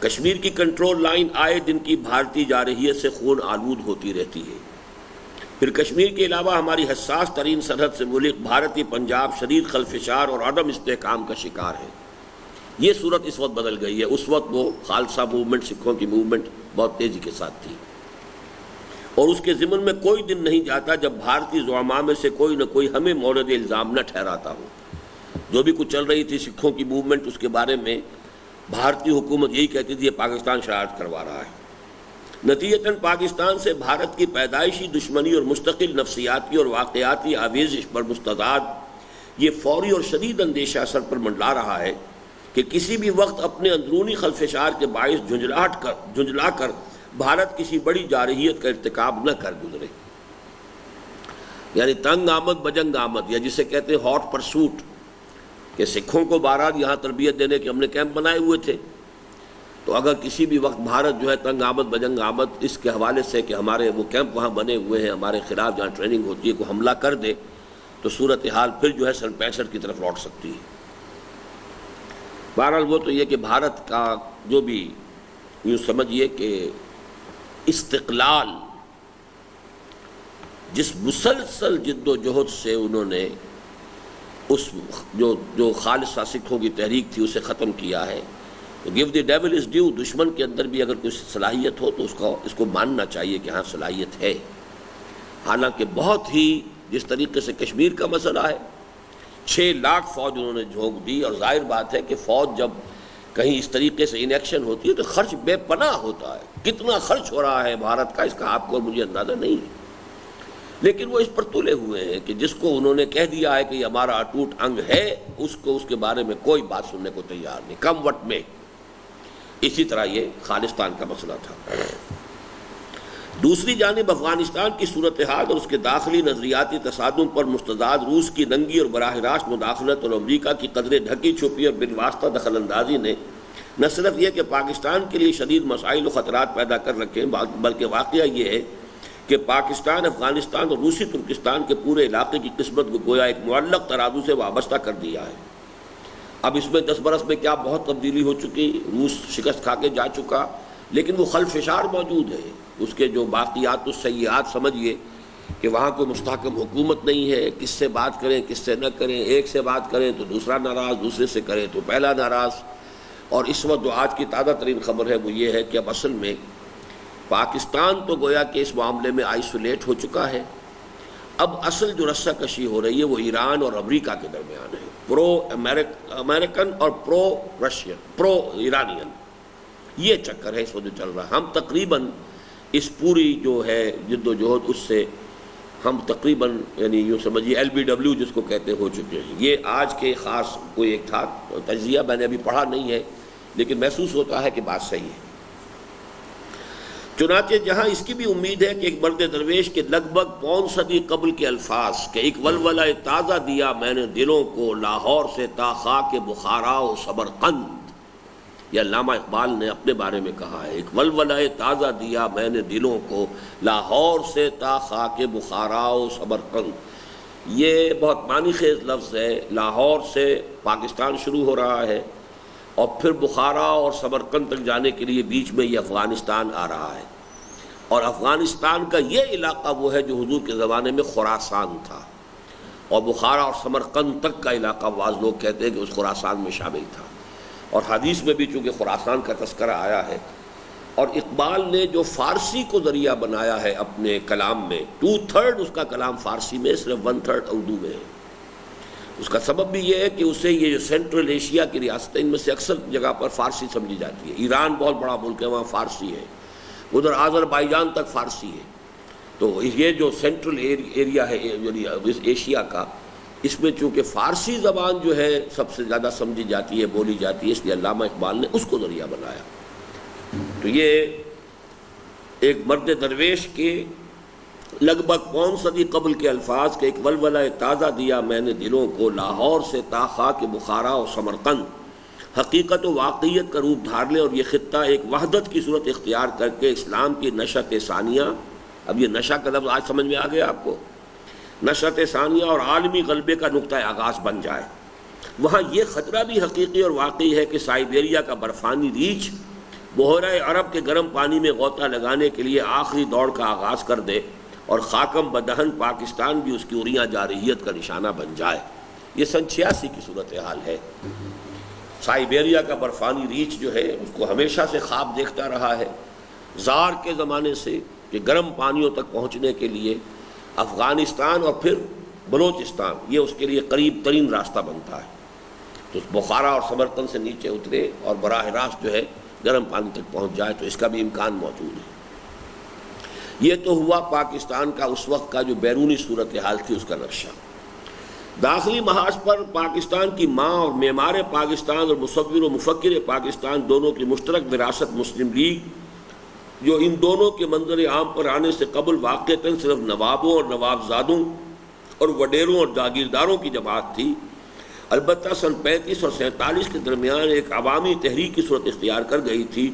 کشمیر کی کنٹرول لائن آئے دن کی بھارتی جارحیت سے خون آلود ہوتی رہتی ہے۔ پھر کشمیر کے علاوہ ہماری حساس ترین سرحد سے ملک بھارتی پنجاب شدید خلفشار اور عدم استحکام کا شکار ہے۔ یہ صورت اس وقت بدل گئی ہے۔ اس وقت وہ خالصہ موومنٹ، سکھوں کی موومنٹ بہت تیزی کے ساتھ تھی، اور اس کے ضمن میں کوئی دن نہیں جاتا جب بھارتی زعماء میں سے کوئی نہ کوئی ہمیں مورد الزام نہ ٹھہراتا ہو۔ جو بھی کچھ چل رہی تھی سکھوں کی موومنٹ، اس کے بارے میں بھارتی حکومت یہی کہتی تھی یہ پاکستان شرارت کروا رہا ہے۔ نتیجتاً پاکستان سے بھارت کی پیدائشی دشمنی اور مستقل نفسیاتی اور واقعاتی آویزش پر مستعد یہ فوری اور شدید اندیشہ سر پر منڈلا رہا ہے کہ کسی بھی وقت اپنے اندرونی خلفشار کے باعث جھنجھلا کر بھارت کسی بڑی جارحیت کا ارتکاب نہ کر گزرے۔ یعنی تنگ آمد بجنگ آمد، یا جسے کہتے ہیں ہاٹ پرسوٹ، کہ سکھوں کو بہرحال یہاں تربیت دینے کے ہم نے کیمپ بنائے ہوئے تھے، تو اگر کسی بھی وقت بھارت جو ہے تنگ آمد بجنگ آمد اس کے حوالے سے کہ ہمارے وہ کیمپ وہاں بنے ہوئے ہیں ہمارے خلاف جہاں ٹریننگ ہوتی ہے، کو حملہ کر دے تو صورتحال پھر جو ہے سن 65 کی طرف لوٹ سکتی ہے۔ بہرحال وہ تو یہ کہ بھارت کا جو بھی یوں سمجھیے کہ استقلال جس مسلسل جد و جہد سے انہوں نے اس جو خالصہ سکھوں کی تحریک تھی اسے ختم کیا ہے، تو give the dual is due, دشمن کے اندر بھی اگر کوئی صلاحیت ہو تو اس کو ماننا چاہیے کہ ہاں صلاحیت ہے۔ حالانکہ بہت ہی جس طریقے سے کشمیر کا مسئلہ ہے، 6 لاکھ فوج انہوں نے جھونک دی، اور ظاہر بات ہے کہ فوج جب کہیں اس طریقے سے ان ایکشن ہوتی ہے تو خرچ بے پناہ ہوتا ہے۔ کتنا خرچ ہو رہا ہے بھارت کا اس کا آپ کو اور مجھے اندازہ نہیں ہے، لیکن وہ اس پر تلے ہوئے ہیں کہ جس کو انہوں نے کہہ دیا ہے کہ یہ ہمارا اٹوٹ انگ ہے، اس کو اس کے بارے میں کوئی بات سننے کو تیار نہیں، کم وٹ میں۔ اسی طرح یہ خالصتان کا مسئلہ تھا۔ دوسری جانب افغانستان کی صورتحال اور اس کے داخلی نظریاتی تصادم پر مستعد روس کی ننگی اور براہ راست مداخلت اور امریکہ کی قدرے ڈھکی چھپی اور بالواسطہ دخل اندازی نے نہ صرف یہ کہ پاکستان کے لیے شدید مسائل و خطرات پیدا کر رکھے ہیں، بلکہ واقعہ یہ ہے کہ پاکستان، افغانستان اور روسی ترکستان کے پورے علاقے کی قسمت کو گویا ایک معلق ترازو سے وابستہ کر دیا ہے۔ اب اس میں 10 برس میں کیا بہت تبدیلی ہو چکی، روس شکست کھا کے جا چکا، لیکن وہ خلفشار موجود ہے، اس کے جو باقیات و سیئات سمجھیے کہ وہاں کوئی مستحکم حکومت نہیں ہے، کس سے بات کریں کس سے نہ کریں، ایک سے بات کریں تو دوسرا ناراض، دوسرے سے کریں تو پہلا ناراض۔ اور اس وقت جو آج کی تازہ ترین خبر ہے وہ یہ ہے کہ اب اصل میں پاکستان تو گویا کہ اس معاملے میں آئسولیٹ ہو چکا ہے، اب اصل جو رسہ کشی ہو رہی ہے وہ ایران اور امریکہ کے درمیان ہے، پرو امریکن اور پرو رشین، پرو ایرانین، یہ چکر ہے اس وقت جو چل رہا ہے۔ ہم تقریباً اس پوری جو ہے جد و جہد اس سے ہم تقریباً یعنی یوں سمجھیے LBW جس کو کہتے ہو چکے ہیں۔ یہ آج کے خاص کوئی ایک تھا تجزیہ، میں نے ابھی پڑھا نہیں ہے لیکن محسوس ہوتا ہے کہ بات صحیح ہے۔ چنانچہ جہاں اس کی بھی امید ہے کہ ایک مرد درویش کے لگ بھگ 5 صدی قبل کے الفاظ کہ ایک ولولہ تازہ دیا میں نے دلوں کو لاہور سے تا خاک بخارا و سمرقند، یہ علامہ اقبال نے اپنے بارے میں کہا ہے، ایک ولولہ تازہ دیا میں نے دلوں کو لاہور سے تا خاک بخارا و سمرقند۔ یہ بہت معنی خیز لفظ ہے، لاہور سے پاکستان شروع ہو رہا ہے اور پھر بخارا اور سمرقند تک جانے کے لیے بیچ میں یہ افغانستان آ رہا ہے، اور افغانستان کا یہ علاقہ وہ ہے جو حضور کے زمانے میں خراسان تھا، اور بخارا اور سمرقند تک کا علاقہ بعض لوگ کہتے ہیں کہ اس خراسان میں شامل تھا۔ اور حدیث میں بھی چونکہ خراسان کا تذکرہ آیا ہے، اور اقبال نے جو فارسی کو ذریعہ بنایا ہے اپنے کلام میں، 2/3 اس کا کلام فارسی میں، صرف 1/3 اردو میں ہے۔ اس کا سبب بھی یہ ہے کہ اسے یہ جو سینٹرل ایشیا کی ریاستیں ان میں سے اکثر جگہ پر فارسی سمجھی جاتی ہے۔ ایران بہت بڑا ملک ہے، وہاں فارسی ہے، ادھر آذربائیجان تک فارسی ہے، تو یہ جو سینٹرل ایریا ہے ایشیا کا، اس میں چونکہ فارسی زبان جو ہے سب سے زیادہ سمجھی جاتی ہے، بولی جاتی ہے، اس لیے علامہ اقبال نے اس کو ذریعہ بنایا۔ تو یہ ایک مرد درویش کے لگ بھگ 5 صدی قبل کے الفاظ کے ایک ولولہ تازہ دیا میں نے دلوں کو، لاہور سے تا خاک بخارا اور سمرقند، حقیقت و واقعیت کا روپ دھار لے اور یہ خطہ ایک وحدت کی صورت اختیار کر کے اسلام کی نشأت ثانیہ، اب یہ نشہ کا لفظ آج سمجھ میں آ گیا آپ کو، نشأت ثانیہ اور عالمی غلبے کا نقطہ آغاز بن جائے۔ وہاں یہ خطرہ بھی حقیقی اور واقعی ہے کہ سائبیریا کا برفانی ریچھ بحیرہ عرب کے گرم پانی میں غوطہ لگانے کے لیے آخری دوڑ کا آغاز کر دے، اور خاکم بدہن پاکستان بھی اس کی عریاں جارحیت کا نشانہ بن جائے۔ یہ سن 86 کی صورتحال ہے۔ سائبیریا کا برفانی ریچھ جو ہے اس کو ہمیشہ سے خواب دیکھتا رہا ہے، زار کے زمانے سے، کہ گرم پانیوں تک پہنچنے کے لیے افغانستان اور پھر بلوچستان یہ اس کے لیے قریب ترین راستہ بنتا ہے۔ تو بخارا اور سمرقند سے نیچے اترے اور براہ راست جو ہے گرم پانی تک پہنچ جائے، تو اس کا بھی امکان موجود ہے۔ یہ تو ہوا پاکستان کا اس وقت کا جو بیرونی صورتحال تھی اس کا نقشہ۔ داخلی محاذ پر پاکستان کی ماں اور معمار پاکستان اور مصور و مفکر پاکستان دونوں کی مشترک وراثت مسلم لیگ، جو ان دونوں کے منظر عام پر آنے سے قبل واقعتاً صرف نوابوں اور نوابزادوں اور وڈیروں اور جاگیرداروں کی جماعت تھی، البتہ سن 35 اور 47 کے درمیان ایک عوامی تحریک کی صورت اختیار کر گئی تھی۔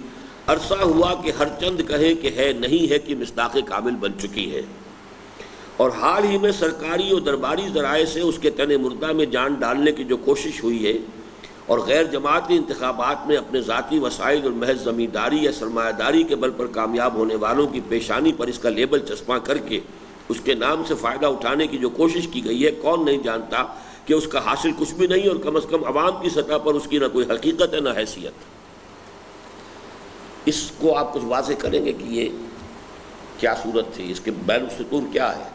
عرصہ ہوا کہ ہر چند کہے کہ ہے نہیں ہے کہ مصداق کامل بن چکی ہے، اور حال ہی میں سرکاری اور درباری ذرائع سے اس کے تن مردہ میں جان ڈالنے کی جو کوشش ہوئی ہے، اور غیر جماعتی انتخابات میں اپنے ذاتی وسائل اور محض زمینداری یا سرمایہ داری کے بل پر کامیاب ہونے والوں کی پیشانی پر اس کا لیبل چسپاں کر کے اس کے نام سے فائدہ اٹھانے کی جو کوشش کی گئی ہے، کون نہیں جانتا کہ اس کا حاصل کچھ بھی نہیں، اور کم از کم عوام کی سطح پر اس کی نہ کوئی حقیقت ہے نہ حیثیت۔ اس کو آپ کچھ واضح کریں گے کہ یہ کیا صورت تھی، اس کے بین السطور کیا ہے؟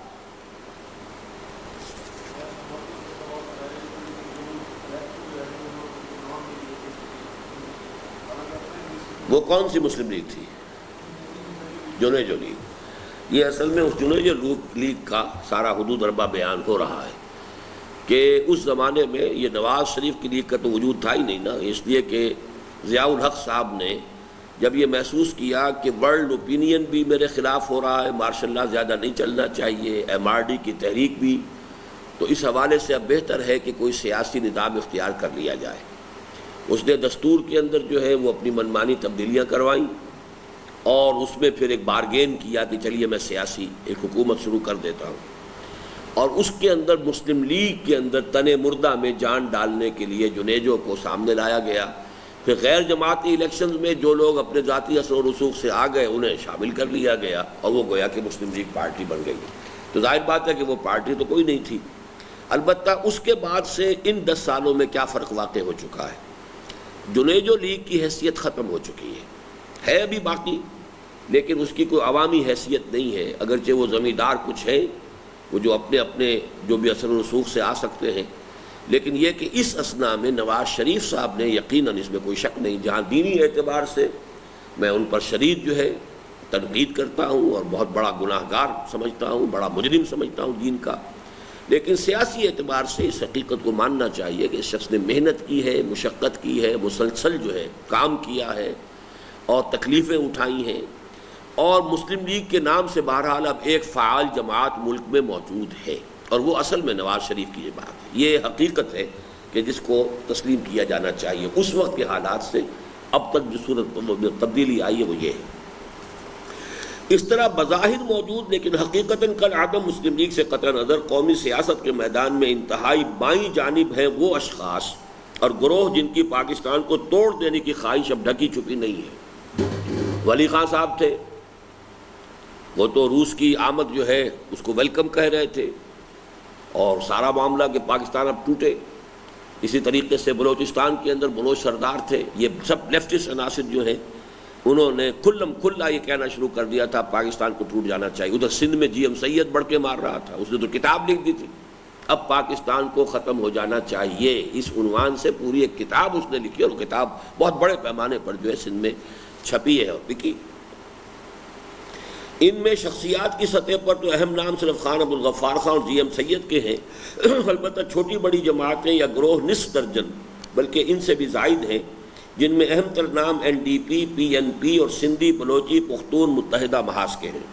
وہ کون سی مسلم لیگ تھی؟ جنیجو لیگ۔ یہ اصل میں اس جنیجو لیگ کا سارا حدود اربا بیان ہو رہا ہے کہ اس زمانے میں یہ نواز شریف کی لیگ کا تو وجود تھا ہی نہیں نا، اس لیے کہ ضیاء الحق صاحب نے جب یہ محسوس کیا کہ ورلڈ اوپینین بھی میرے خلاف ہو رہا ہے، مارشل لا زیادہ نہیں چلنا چاہیے، MRD کی تحریک بھی، تو اس حوالے سے اب بہتر ہے کہ کوئی سیاسی نظام اختیار کر لیا جائے۔ اس نے دستور کے اندر جو ہے وہ اپنی منمانی تبدیلیاں کروائیں، اور اس میں پھر ایک بارگین کیا کہ چلیے میں سیاسی ایک حکومت شروع کر دیتا ہوں، اور اس کے اندر مسلم لیگ کے اندر تن مردہ میں جان ڈالنے کے لیے جنیجو کو سامنے لایا گیا۔ پھر غیر جماعتی الیکشنز میں جو لوگ اپنے ذاتی اثر و رسوخ سے آ گئے انہیں شامل کر لیا گیا، اور وہ گویا کہ مسلم لیگ پارٹی بن گئی۔ تو ظاہر بات ہے کہ وہ پارٹی تو کوئی نہیں تھی۔ البتہ اس کے بعد سے ان 10 سالوں میں کیا فرق واقع ہو چکا ہے، جنیجو لیگ کی حیثیت ختم ہو چکی ہے ابھی باقی، لیکن اس کی کوئی عوامی حیثیت نہیں ہے، اگرچہ وہ زمیندار کچھ ہیں وہ جو اپنے جو بھی اثر و رسوخ سے آ سکتے ہیں، لیکن یہ کہ اس اثنا میں نواز شریف صاحب نے یقیناً، اس میں کوئی شک نہیں، جہاں دینی اعتبار سے میں ان پر شدید جو ہے تنقید کرتا ہوں اور بہت بڑا گناہ گار سمجھتا ہوں، بڑا مجرم سمجھتا ہوں دین کا، لیکن سیاسی اعتبار سے اس حقیقت کو ماننا چاہیے کہ اس شخص نے محنت کی ہے، مشقت کی ہے، مسلسل جو ہے کام کیا ہے اور تکلیفیں اٹھائی ہیں، اور مسلم لیگ کے نام سے بہرحال اب ایک فعال جماعت ملک میں موجود ہے، اور وہ اصل میں نواز شریف کی یہ بات ہے، یہ حقیقت ہے کہ جس کو تسلیم کیا جانا چاہیے۔ اس وقت کے حالات سے اب تک جو صورت تبدیلی آئی ہے وہ یہ ہے۔ اس طرح بظاہر موجود لیکن حقیقتاً کل عدم مسلم لیگ سے قطع نظر قومی سیاست کے میدان میں انتہائی بائیں جانب ہیں وہ اشخاص اور گروہ جن کی پاکستان کو توڑ دینے کی خواہش اب ڈھکی چھپی نہیں ہے۔ ولی خان صاحب تھے، وہ تو روس کی آمد جو ہے اس کو ویلکم کہہ رہے تھے، اور سارا معاملہ کہ پاکستان اب ٹوٹے۔ اسی طریقے سے بلوچستان کے اندر بلوچ سردار تھے، یہ سب لیفٹسٹ عناصر جو ہیں انہوں نے کھلم کھلا یہ کہنا شروع کر دیا تھا پاکستان کو ٹوٹ جانا چاہیے۔ ادھر سندھ میں جی ایم سید بڑھ کے مار رہا تھا، اس نے تو کتاب لکھ دی تھی اب پاکستان کو ختم ہو جانا چاہیے، اس عنوان سے پوری ایک کتاب اس نے لکھی، اور کتاب بہت بڑے پیمانے پر جو ہے سندھ میں چھپی ہے اور لکھی۔ ان میں شخصیات کی سطح پر تو اہم نام صرف خان عبدالغفار خان اور جی ایم سید کے ہیں، البتہ چھوٹی بڑی جماعتیں یا گروہ نصف درجن بلکہ ان سے بھی زائد ہیں، جن میں اہم تر نام این ڈی پی، پی این پی اور سندھی بلوچی پختون متحدہ محاذ کے ہیں۔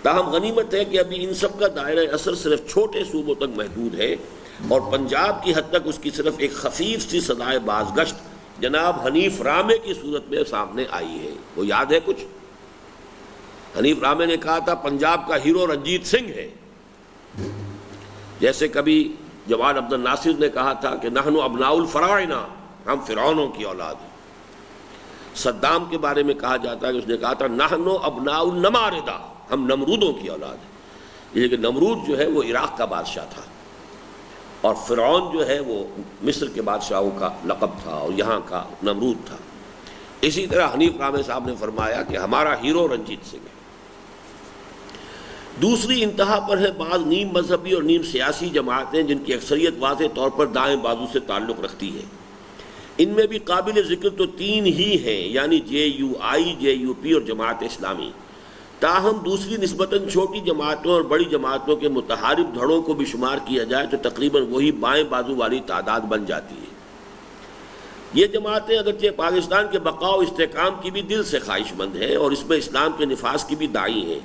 تاہم غنیمت ہے کہ ابھی ان سب کا دائرہ اثر صرف چھوٹے صوبوں تک محدود ہے، اور پنجاب کی حد تک اس کی صرف ایک خفیف سی صدائے بازگشت جناب حنیف رامے کی صورت میں سامنے آئی ہے۔ وہ یاد ہے کچھ؟ حنیف رامے نے کہا تھا پنجاب کا ہیرو رنجیت سنگھ ہے، جیسے کبھی جوان عبد الناصر نے کہا تھا کہ نحن ابناء الفراعنہ، ہم فرعونوں کی اولاد ہیں۔ صدام کے بارے میں کہا جاتا ہے کہ اس نے کہا تھا نحن ابناء النماردہ، ہم نمرودوں کی اولاد ہیں۔ یہ کہ نمرود جو ہے وہ عراق کا بادشاہ تھا، اور فرعون جو ہے وہ مصر کے بادشاہوں کا لقب تھا، اور یہاں کا نمرود تھا۔ اسی طرح حنیف رامے صاحب نے فرمایا کہ ہمارا ہیرو رنجیت سنگھ ہے۔ دوسری انتہا پر ہے بعض نیم مذہبی اور نیم سیاسی جماعتیں جن کی اکثریت واضح طور پر دائیں بازو سے تعلق رکھتی ہے۔ ان میں بھی قابل ذکر تو تین ہی ہیں، یعنی جے you I, J U P اور جماعت اسلامی۔ تاہم دوسری نسبتاً چھوٹی جماعتوں اور بڑی جماعتوں کے متحارب دھڑوں کو بھی شمار کیا جائے تو تقریباً وہی بائیں بازو والی تعداد بن جاتی ہے۔ یہ جماعتیں اگرچہ پاکستان کے بقا و استحکام کی بھی دل سے خواہش مند ہیں اور اس میں اسلام کے نفاذ کی بھی داعی ہیں،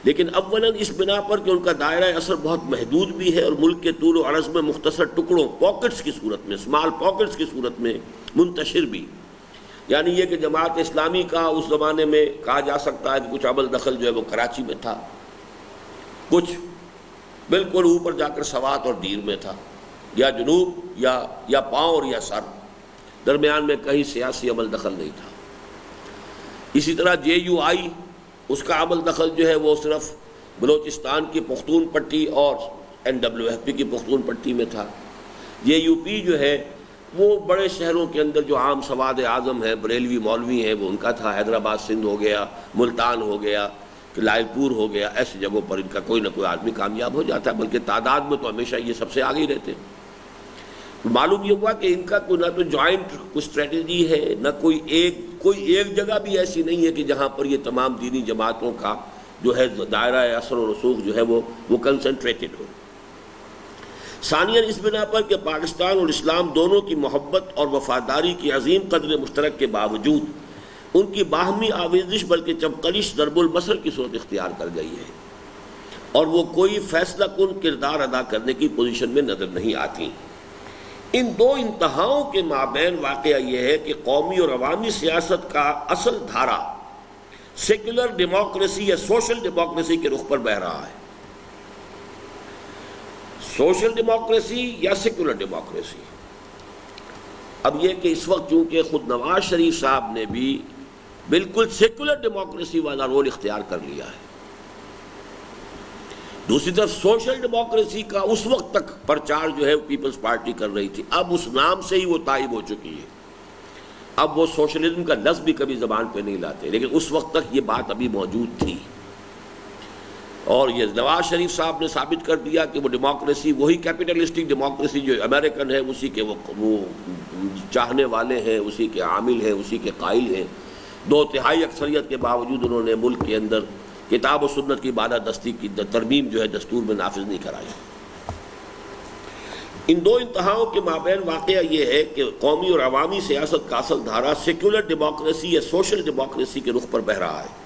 لیکن اولاً اس بنا پر کہ ان کا دائرہ اثر بہت محدود بھی ہے اور ملک کے طول و عرض میں مختصر ٹکڑوں، پاکٹس کی صورت میں، اسمال پاکٹس کی صورت میں منتشر بھی۔ یعنی یہ کہ جماعت اسلامی کا اس زمانے میں کہا جا سکتا ہے کہ کچھ عمل دخل جو ہے وہ کراچی میں تھا، کچھ بالکل اوپر جا کر سوات اور دیر میں تھا، یا جنوب یا پاؤں اور یا سر، درمیان میں کہیں سیاسی عمل دخل نہیں تھا۔ اسی طرح جے یو آئی، اس کا عمل دخل جو ہے وہ صرف بلوچستان کی پختون پٹی اور این ڈبلیو ایف پی کی پختون پٹی میں تھا۔ جے یو پی جو ہے وہ بڑے شہروں کے اندر جو عام سواد اعظم ہے، بریلوی مولوی ہیں، وہ ان کا تھا۔ حیدرآباد سندھ ہو گیا، ملتان ہو گیا، لائل پور ہو گیا، ایسی جگہوں پر ان کا کوئی نہ کوئی آدمی کامیاب ہو جاتا ہے، بلکہ تعداد میں تو ہمیشہ یہ سب سے آگے ہی رہتے ہیں۔ معلوم یہ ہوا کہ ان کا کوئی نہ تو جوائنٹ کوئی اسٹریٹجی ہے، نہ کوئی ایک جگہ بھی ایسی نہیں ہے کہ جہاں پر یہ تمام دینی جماعتوں کا جو ہے دائرہ اثر و رسوخ جو ہے وہ کنسنٹریٹڈ ہو۔ ثانیاً اس بنا پر کہ پاکستان اور اسلام دونوں کی محبت اور وفاداری کی عظیم قدر مشترک کے باوجود ان کی باہمی آویزش بلکہ چمکلش ضرب المثل کی صورت اختیار کر گئی ہے، اور وہ کوئی فیصلہ کن کردار ادا کرنے کی پوزیشن میں نظر نہیں آتی۔ ان دو انتہاؤں کے مابین واقعہ یہ ہے کہ قومی اور عوامی سیاست کا اصل دھارا سیکولر ڈیموکریسی یا سوشل ڈیموکریسی کے رخ پر بہہ رہا ہے۔ سوشل ڈیموکریسی یا سیکولر ڈیموکریسی۔ اب یہ کہ اس وقت چونکہ خود نواز شریف صاحب نے بھی بالکل سیکولر ڈیموکریسی والا رول اختیار کر لیا ہے، دوسری طرف سوشل ڈیموکریسی کا اس وقت تک پرچار جو ہے پیپلز پارٹی کر رہی تھی، اب اس نام سے ہی وہ تائب ہو چکی ہے۔ اب وہ سوشلزم کا لفظ بھی کبھی زبان پہ نہیں لاتے، لیکن اس وقت تک یہ بات ابھی موجود تھی، اور یہ نواز شریف صاحب نے ثابت کر دیا کہ وہ ڈیموکریسی وہی کیپٹلسٹک ڈیموکریسی جو امریکن ہے اسی کے وہ چاہنے والے ہیں، اسی کے عامل ہیں، اسی کے قائل ہیں۔ 2/3 اکثریت کے باوجود انہوں نے ملک کے اندر کتاب و سنت کی بالادستی کی ترمیم جو ہے دستور میں نافذ نہیں کرائی۔ ان دو انتہاؤں کے مابین واقعہ یہ ہے کہ قومی اور عوامی سیاست کا اصل دھارا سیکولر ڈیموکریسی یا سوشل ڈیموکریسی کے رخ پر بہہ رہا ہے،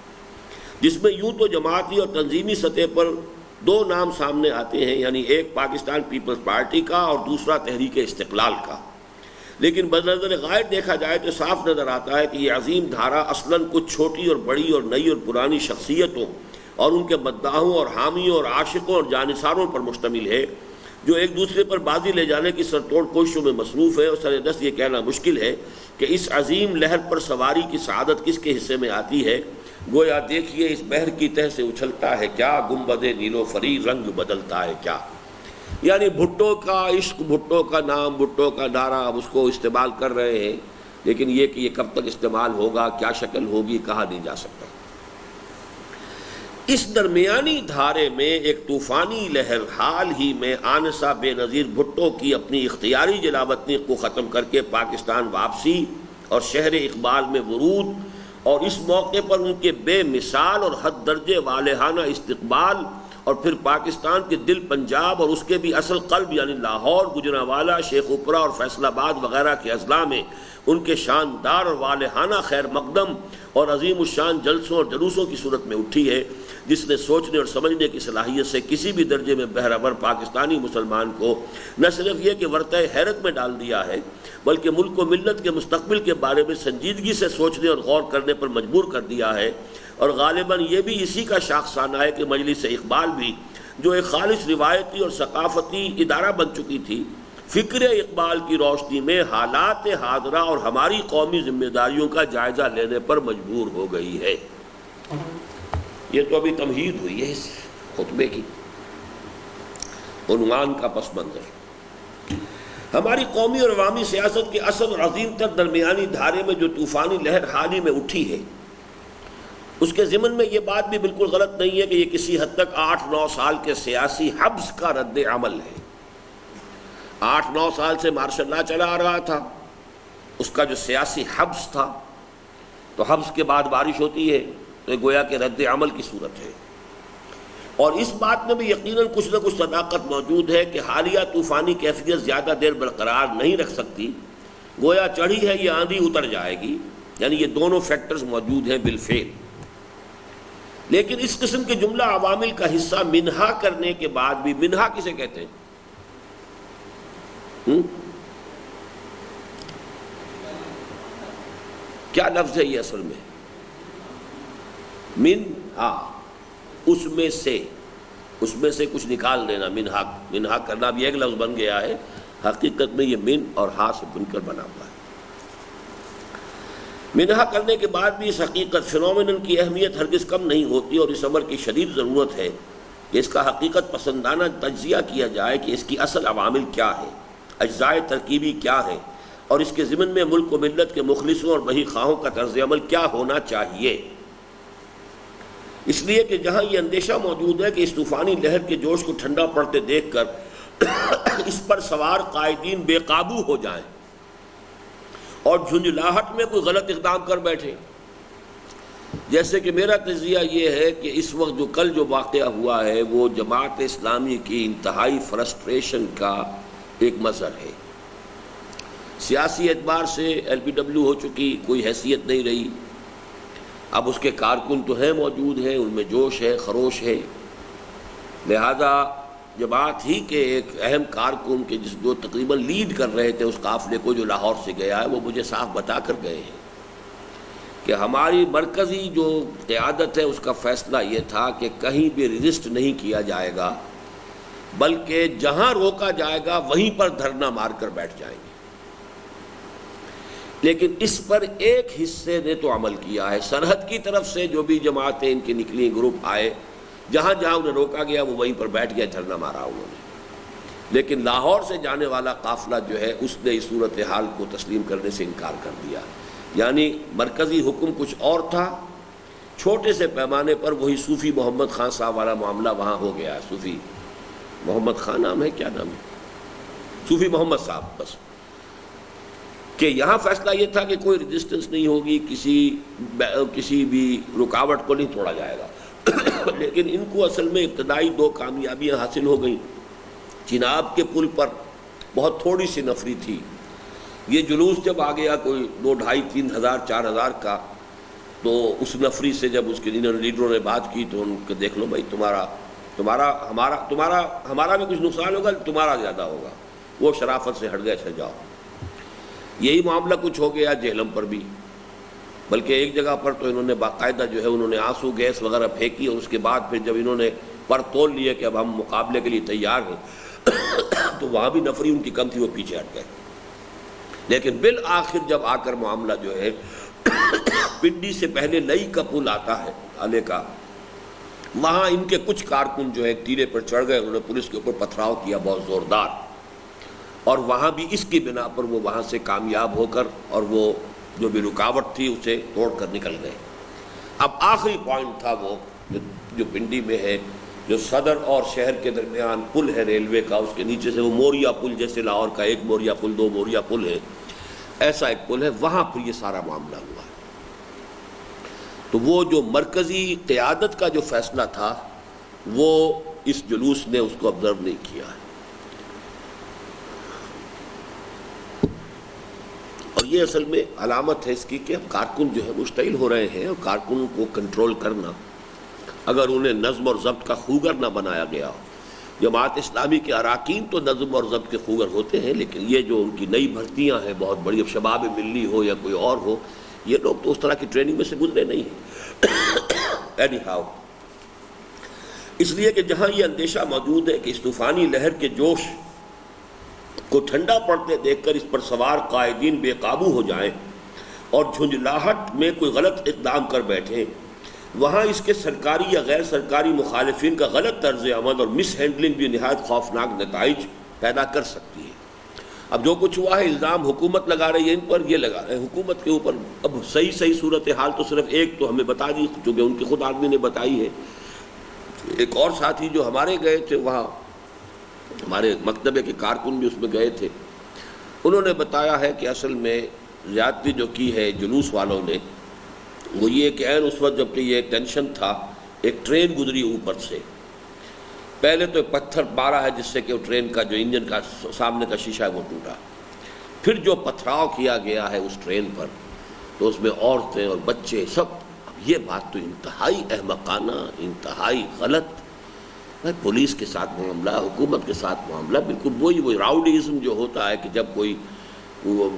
جس میں یوں تو جماعتی اور تنظیمی سطح پر دو نام سامنے آتے ہیں، یعنی ایک پاکستان پیپلز پارٹی کا اور دوسرا تحریک استقلال کا، لیکن بنظر غائب دیکھا جائے تو صاف نظر آتا ہے کہ یہ عظیم دھارا اصلاً کچھ چھوٹی اور بڑی اور نئی اور پرانی شخصیتوں اور ان کے مداحوں اور حامیوں اور عاشقوں اور جانثاروں پر مشتمل ہے، جو ایک دوسرے پر بازی لے جانے کی سرتوڑ کوششوں میں مصروف ہے، اور سردست یہ کہنا مشکل ہے کہ اس عظیم لہر پر سواری کی سعادت کس کے حصے میں آتی ہے، گویا دیکھیے اس بحر کی تہ سے اچھلتا ہے کیا، گنبد نیلوفری رنگ بدلتا ہے کیا. یعنی بھٹو کا عشق، بھٹو کا نام، بھٹو کا نعرہ اب اس کو استعمال کر رہے ہیں، لیکن یہ کہ یہ کب تک استعمال ہوگا، کیا شکل ہوگی، کہا نہیں جا سکتا. اس درمیانی دھارے میں ایک طوفانی لہر حال ہی میں آنسہ بے نظیر بھٹو کی اپنی اختیاری جلاوطنی کو ختم کر کے پاکستان واپسی اور شہر اقبال میں ورود، اور اس موقع پر ان کے بے مثال اور حد درجے والہانہ استقبال، اور پھر پاکستان کے دل پنجاب اور اس کے بھی اصل قلب یعنی لاہور، گجرانوالہ، شیخ اپرا اور فیصل آباد وغیرہ کے اضلاع میں ان کے شاندار اور والہانہ خیر مقدم اور عظیم الشان جلسوں اور جلوسوں کی صورت میں اٹھی ہے، جس نے سوچنے اور سمجھنے کی صلاحیت سے کسی بھی درجے میں بہرور پاکستانی مسلمان کو نہ صرف یہ کہ ورطۂ حیرت میں ڈال دیا ہے، بلکہ ملک و ملت کے مستقبل کے بارے میں سنجیدگی سے سوچنے اور غور کرنے پر مجبور کر دیا ہے. اور غالباً یہ بھی اسی کا شاخسانہ ہے کہ مجلس اقبال بھی جو ایک خالص روایتی اور ثقافتی ادارہ بن چکی تھی، فکر اقبال کی روشنی میں حالات حاضرہ اور ہماری قومی ذمہ داریوں کا جائزہ لینے پر مجبور ہو گئی ہے. یہ تو ابھی تمہید ہوئی ہے اس خطبے کی، عنوان کا پس منظر. ہماری قومی اور عوامی سیاست کے اصل اور عظیم تر درمیانی دھارے میں جو طوفانی لہر حال ہی میں اٹھی ہے، اس کے ضمن میں یہ بات بھی بالکل غلط نہیں ہے کہ یہ کسی حد تک 8-9 سال کے سیاسی حبس کا رد عمل ہے. 8-9 سال سے مارشل لا چلا آ رہا تھا، اس کا جو سیاسی حبس تھا، تو حبس کے بعد بارش ہوتی ہے تو یہ گویا کہ رد عمل کی صورت ہے. اور اس بات میں بھی یقیناً کچھ نہ کچھ صداقت موجود ہے کہ حالیہ طوفانی کیفیت زیادہ دیر برقرار نہیں رکھ سکتی. گویا چڑھی ہے یہ آندھی اتر جائے گی، یعنی یہ دونوں فیکٹرز موجود ہیں بالفعل. لیکن اس قسم کے جملہ عوامل کا حصہ منہا کرنے کے بعد بھی، منہا کسے کہتے ہیں؟ کیا لفظ ہے یہ اصل میں؟ منہا، اس میں سے کچھ نکال دینا. منہا کرنا بھی ایک لفظ بن گیا ہے، حقیقت میں یہ من اور ہا سے بن کر بنا ہوا ہے. منہا کرنے کے بعد بھی اس حقیقت فنومینن کی اہمیت ہرگز کم نہیں ہوتی، اور اس امر کی شدید ضرورت ہے کہ اس کا حقیقت پسندانہ تجزیہ کیا جائے کہ اس کی اصل عوامل کیا ہے، اجزاء ترکیبی کیا ہیں، اور اس کے ضمن میں ملک و ملت کے مخلصوں اور بہی خواہوں کا طرز عمل کیا ہونا چاہیے. اس لیے کہ جہاں یہ اندیشہ موجود ہے کہ اس طوفانی لہر کے جوش کو ٹھنڈا پڑتے دیکھ کر اس پر سوار قائدین بے قابو ہو جائیں اور جھنجھلاہٹ میں کوئی غلط اقدام کر بیٹھے. جیسے کہ میرا تجزیہ یہ ہے کہ اس وقت کل جو واقعہ ہوا ہے وہ جماعت اسلامی کی انتہائی فرسٹریشن کا ایک مظہر ہے. سیاسی اعتبار سے ایل بی ڈبلیو ہو چکی، کوئی حیثیت نہیں رہی. اب اس کے کارکن تو ہیں، موجود ہیں، ان میں جوش ہے، خروش ہے. لہذا جماعت ہی کے ایک اہم کارکن کے جو تقریباً لیڈ کر رہے تھے اس قافلے کو جو لاہور سے گیا ہے، وہ مجھے صاف بتا کر گئے ہیں کہ ہماری مرکزی جو قیادت ہے اس کا فیصلہ یہ تھا کہ کہیں بھی ریزسٹ نہیں کیا جائے گا، بلکہ جہاں روکا جائے گا وہیں پر دھرنا مار کر بیٹھ جائیں گے. لیکن اس پر ایک حصے نے تو عمل کیا ہے. سرحد کی طرف سے جو بھی جماعتیں ان کی نکلی، گروپ آئے، جہاں جہاں انہیں روکا گیا وہ وہیں پر بیٹھ گیا، دھرنا مارا انہوں نے. لیکن لاہور سے جانے والا قافلہ جو ہے اس نے اس صورتحال کو تسلیم کرنے سے انکار کر دیا. یعنی مرکزی حکم کچھ اور تھا، چھوٹے سے پیمانے پر وہی صوفی محمد خان صاحب والا معاملہ وہاں ہو گیا ہے. صوفی محمد خان نام ہے، کیا نام ہے؟ صوفی محمد صاحب. بس کہ یہاں فیصلہ یہ تھا کہ کوئی ریزسٹنس نہیں ہوگی، کسی بھی رکاوٹ کو نہیں توڑا جائے گا. لیکن ان کو اصل میں ابتدائی 2 کامیابیاں حاصل ہو گئیں. چناب کے پل پر بہت تھوڑی سی نفری تھی. یہ جلوس جب آ گیا کوئی 2، 2.5، 3 ہزار 4 ہزار کا، تو اس نفری سے جب اس کے لیڈروں نے بات کی تو ان کو دیکھ لو بھائی، ہمارا بھی کچھ نقصان ہوگا، تمہارا زیادہ ہوگا. وہ شرافت سے ہٹ گئے، چل جاؤ. یہی معاملہ کچھ ہو گیا جہلم پر بھی، بلکہ ایک جگہ پر تو انہوں نے باقاعدہ جو ہے انہوں نے آنسو گیس وغیرہ پھینکی، اور اس کے بعد پھر جب انہوں نے پر تول لیے کہ اب ہم مقابلے کے لیے تیار ہیں تو وہاں بھی نفری ان کی کم تھی، وہ پیچھے ہٹ گئے. لیکن بالآخر جب آ کر معاملہ جو ہے پنڈی سے پہلے لئی کا پل آتا ہے آلے کا، وہاں ان کے کچھ کارکن جو ہے ٹیلے پر چڑھ گئے، انہوں نے پولیس کے اوپر پتھراؤ کیا بہت زوردار، اور وہاں بھی اس کی بنا پر وہ وہاں سے کامیاب ہو کر اور وہ جو بھی رکاوٹ تھی اسے توڑ کر نکل گئے۔ اب آخری پوائنٹ تھا وہ جو پنڈی میں ہے، جو صدر اور شہر کے درمیان پل ہے ریلوے کا، اس کے نیچے سے وہ موریا پل، جیسے لاہور کا ایک موریا پل، دو موریا پل ہے، ایسا ایک پل ہے، وہاں پر یہ سارا معاملہ ہوا ہے۔ تو وہ جو مرکزی قیادت کا جو فیصلہ تھا وہ اس جلوس نے اس کو آبزرو نہیں کیا ہے، اور یہ اصل میں علامت ہے اس کی کہ اب کارکن جو ہے مشتعل ہو رہے ہیں، اور کارکن کو کنٹرول کرنا اگر انہیں نظم اور ضبط کا خوگر نہ بنایا گیا ہو۔ جماعت اسلامی کے اراکین تو نظم اور ضبط کے خوگر ہوتے ہیں، لیکن یہ جو ان کی نئی بھرتیاں ہیں بہت بڑی، اب شباب ملی ہو یا کوئی اور ہو، یہ لوگ تو اس طرح کی ٹریننگ میں سے گزرے نہیں ہیں۔ اینی ہاؤ، اس لیے کہ جہاں یہ اندیشہ موجود ہے کہ اس طوفانی لہر کے جوش کو ٹھنڈا پڑتے دیکھ کر اس پر سوار قائدین بے قابو ہو جائیں اور جھنجھلاہٹ میں کوئی غلط اقدام کر بیٹھیں، وہاں اس کے سرکاری یا غیر سرکاری مخالفین کا غلط طرز عمل اور مس ہینڈلنگ بھی نہایت خوفناک نتائج پیدا کر سکتی ہے۔ اب جو کچھ ہوا ہے الزام حکومت لگا رہی ہے ان پر، یہ لگا رہے ہیں حکومت کے اوپر۔ اب صحیح صورتحال تو صرف ایک تو ہمیں بتا دی چونکہ ان کے خود آدمی نے بتائی ہے۔ ایک اور ساتھی جو ہمارے گئے تھے وہاں، ہمارے مکتبے کے کارکن بھی اس میں گئے تھے، انہوں نے بتایا ہے کہ اصل میں زیادتی جو کی ہے جلوس والوں نے وہ یہ کہ عین اس وقت جبکہ یہ ٹینشن تھا، ایک ٹرین گزری اوپر سے، پہلے تو ایک پتھر مارا ہے جس سے کہ وہ ٹرین کا جو انجن کا سامنے کا شیشہ ہے وہ ٹوٹا، پھر جو پتھراؤ کیا گیا ہے اس ٹرین پر تو اس میں عورتیں اور بچے سب۔ اب یہ بات تو انتہائی احمقانہ، انتہائی غلط، پولیس کے ساتھ معاملہ، حکومت کے ساتھ معاملہ، بالکل وہی راؤڈیزم جو ہوتا ہے کہ جب کوئی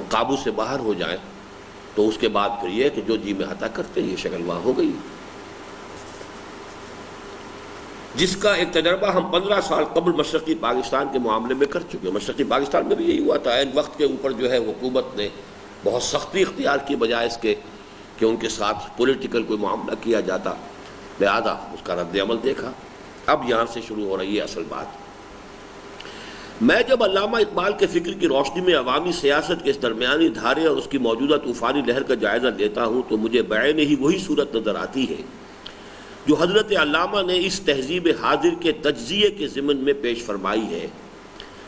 قابو سے باہر ہو جائے تو اس کے بعد پھر یہ کہ جو جی میں عطا کرتے ہیں، یہ شکل وہاں ہو گئی، جس کا ایک تجربہ ہم 15 سال قبل مشرقی پاکستان کے معاملے میں کر چکے ہیں۔ مشرقی پاکستان میں بھی یہی ہوا تھا، عین وقت کے اوپر جو ہے حکومت نے بہت سختی اختیار کی بجائے اس کے کہ ان کے ساتھ پولیٹیکل کوئی معاملہ کیا جاتا، لہذا اس کا رد عمل دیکھا۔ اب یہاں سے شروع ہو رہی ہے اصل بات۔ میں جب علامہ اقبال کے فکر کی روشنی میں عوامی سیاست کے اس درمیانی دھارے اور اس کی موجودہ طوفانی لہر کا جائزہ لیتا ہوں تو مجھے بعین ہی وہی صورت نظر آتی ہے جو حضرت علامہ نے اس تہذیب حاضر کے تجزیے کے ضمن میں پیش فرمائی ہے،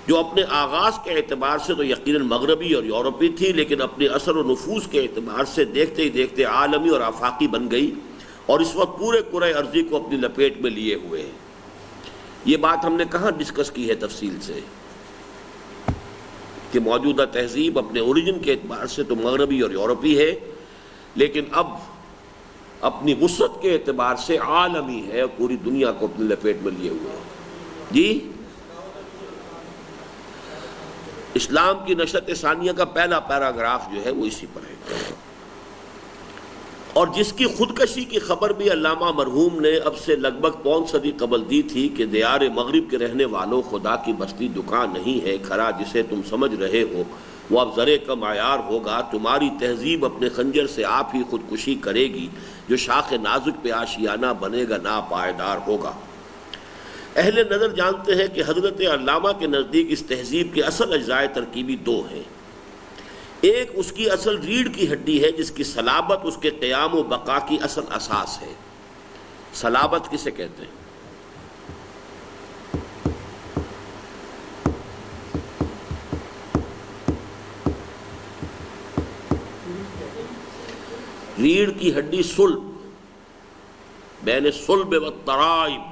جو اپنے آغاز کے اعتبار سے تو یقیناً مغربی اور یورپی تھی، لیکن اپنے اثر و نفوذ کے اعتبار سے دیکھتے ہی دیکھتے عالمی اور آفاقی بن گئی اور اس وقت پورے کرۂ ارضی کو اپنی لپیٹ میں لیے ہوئے ہے۔ یہ بات ہم نے کہاں ڈسکس کی ہے تفصیل سے کہ موجودہ تہذیب اپنے اوریجن کے اعتبار سے تو مغربی اور یورپی ہے، لیکن اب اپنی وسعت کے اعتبار سے عالمی ہے اور پوری دنیا کو اپنی لپیٹ میں لیے ہوئے ہے۔ جی، اسلام کی نشأت ثانیہ کا پہلا پیراگراف جو ہے وہ اسی پر ہے، اور جس کی خودکشی کی خبر بھی علامہ مرحوم نے اب سے لگ بھگ پون صدی قبل دی تھی کہ دیار مغرب کے رہنے والوں، خدا کی بستی دکان نہیں ہے کھرا جسے تم سمجھ رہے ہو، وہ اب زرے کا معیار ہوگا، تمہاری تہذیب اپنے خنجر سے آپ ہی خودکشی کرے گی، جو شاخ نازک پہ آشیانہ بنے گا ناپائیدار ہوگا۔ اہل نظر جانتے ہیں کہ حضرت علامہ کے نزدیک اس تہذیب کے اصل اجزائے ترکیبی دو ہیں۔ ایک اس کی اصل ریڑھ کی ہڈی ہے جس کی صلابت اس کے قیام و بقا کی اصل اساس ہے۔ صلابت کسے کہتے ہیں؟ ریڑھ کی ہڈی صلب، بین صلب و ترائب،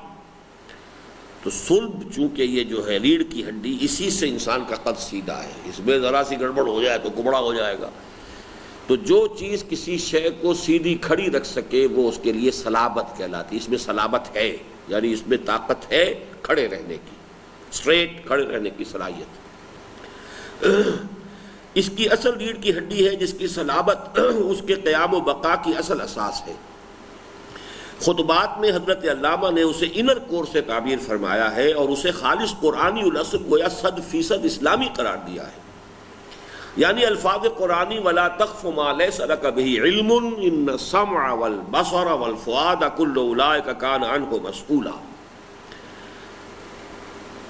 تو صلب چونکہ یہ جو ہے ریڑھ کی ہڈی، اسی سے انسان کا قد سیدھا ہے، اس میں ذرا سی گڑبڑ ہو جائے تو کبڑا ہو جائے گا۔ تو جو چیز کسی شے کو سیدھی کھڑی رکھ سکے وہ اس کے لیے صلابت کہلاتی، اس میں صلابت ہے، یعنی اس میں طاقت ہے کھڑے رہنے کی، اسٹریٹ کھڑے رہنے کی صلاحیت۔ اس کی اصل ریڑھ کی ہڈی ہے جس کی صلابت اس کے قیام و بقا کی اصل اساس ہے۔ خطبات میں حضرت علامہ نے اسے انر کور سے تعبیر فرمایا ہے اور اسے خالص قرآنی الاصل گویا 100% اسلامی قرار دیا ہے۔ یعنی الفاظ قرآنی ولا تقف ما لیس لک بہ علم ان السمع والبصر والفؤاد کل اولئک کان عنہ مسئولا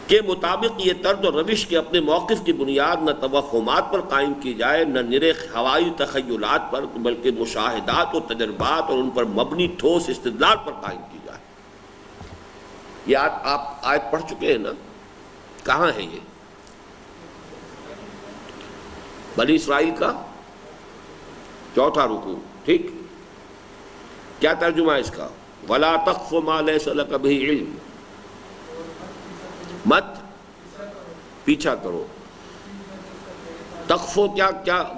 کے مطابق یہ طرز و روش کے اپنے موقف کی بنیاد نہ توہمات پر قائم کی جائے، نہ نرے ہوائی تخیلات پر، بلکہ مشاہدات و تجربات اور ان پر مبنی ٹھوس استدلال پر قائم کی جائے۔ یہ آپ آیت پڑھ چکے ہیں نا، کہاں ہے یہ؟ بنی اسرائیل کا 4واں رکوع، ٹھیک؟ کیا ترجمہ ہے اس کا؟ وَلَا تَقْفُ مَا لَيْسَ لَكَ بِهِ عِلْمٌ، مت پیچھا کرو۔ تقفو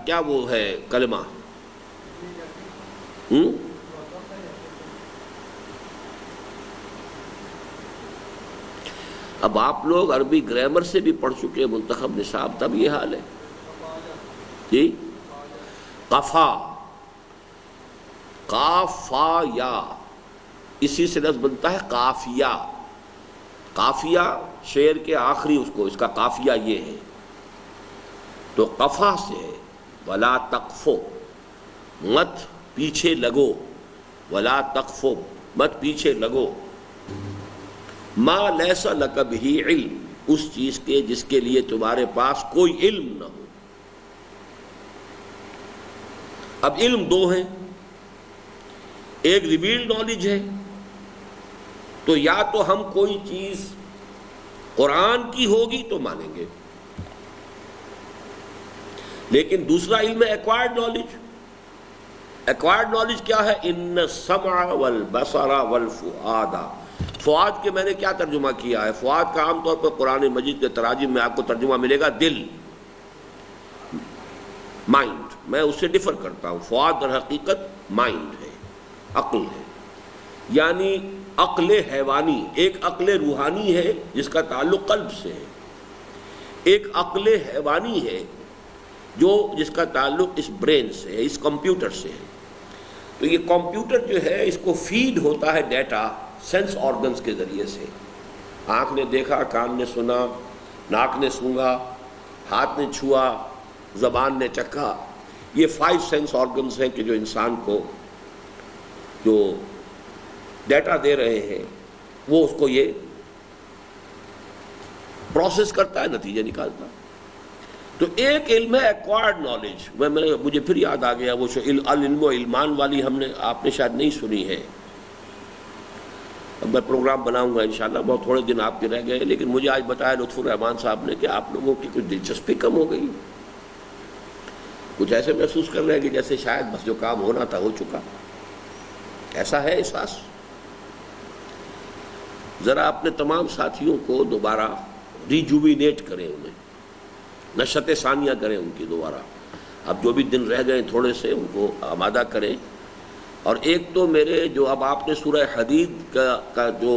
کیا وہ ہے کلمہ؟ اب آپ لوگ عربی گرامر سے بھی پڑھ چکے منتخب نصاب، تب یہ حال ہے جی۔ قفا، قاف فا یا، اسی سے لفظ بنتا ہے قافیہ۔ قافیہ شعر کے آخری اس کا قافیہ یہ ہے، تو قفا سے ہے ولا تقفو، مت پیچھے لگو، ولا تقفو مت پیچھے لگو، ما لیس لک بہ علم، اس چیز کے جس کے لیے تمہارے پاس کوئی علم نہ ہو۔ اب علم دو ہیں، ایک ریویلڈ نالج ہے، تو یا تو ہم کوئی چیز قرآن کی ہوگی تو مانیں گے، لیکن دوسرا علم ہے ایکوائرڈ نالج۔ ایکوائرڈ نالج کیا ہے؟ ان السمع والبصر والفؤاد۔ فؤاد کے میں نے کیا ترجمہ کیا ہے؟ فؤاد کا عام طور پر قرآن مجید کے تراجم میں آپ کو ترجمہ ملے گا دل، مائنڈ۔ میں اس سے ڈفر کرتا ہوں، فؤاد در حقیقت مائنڈ ہے، عقل ہے، یعنی عقل حیوانی۔ ایک عقل روحانی ہے جس کا تعلق قلب سے ہے، ایک عقل حیوانی ہے جس کا تعلق اس برین سے ہے، اس کمپیوٹر سے ہے۔ تو یہ کمپیوٹر جو ہے اس کو فیڈ ہوتا ہے ڈیٹا سینس آرگنز کے ذریعے سے۔ آنکھ نے دیکھا، کان نے سنا، ناک نے سونگھا، ہاتھ نے چھوا، زبان نے چکھا۔ یہ 5 سینس آرگنز ہیں کہ جو انسان کو جو ڈیٹا دے رہے ہیں وہ اس کو یہ پروسیس کرتا ہے، نتیجے نکالتا ہے۔ تو ایک علم ہے ایکوائرڈ نالج۔ مجھے پھر یاد آ گیا وہ العلم و علمان والی آپ نے شاید نہیں سنی ہے۔ اب میں پروگرام بناؤں گا انشاءاللہ، بہت تھوڑے دن آپ کے رہ گئے، لیکن مجھے آج بتایا لطف الرحمان صاحب نے کہ آپ لوگوں کی کچھ دلچسپی کم ہو گئی، کچھ ایسے محسوس کر رہے ہیں کہ جیسے شاید بس جو کام ہونا تھا ہو چکا۔ ایسا ہے احساس؟ ذرا اپنے تمام ساتھیوں کو دوبارہ ریجوینیٹ کریں، انہیں نشت ثانیہ کریں ان کی دوبارہ۔ اب جو بھی دن رہ گئے تھوڑے سے ان کو آمادہ کریں۔ اور ایک تو میرے جو اب آپ نے سورہ حدید کا جو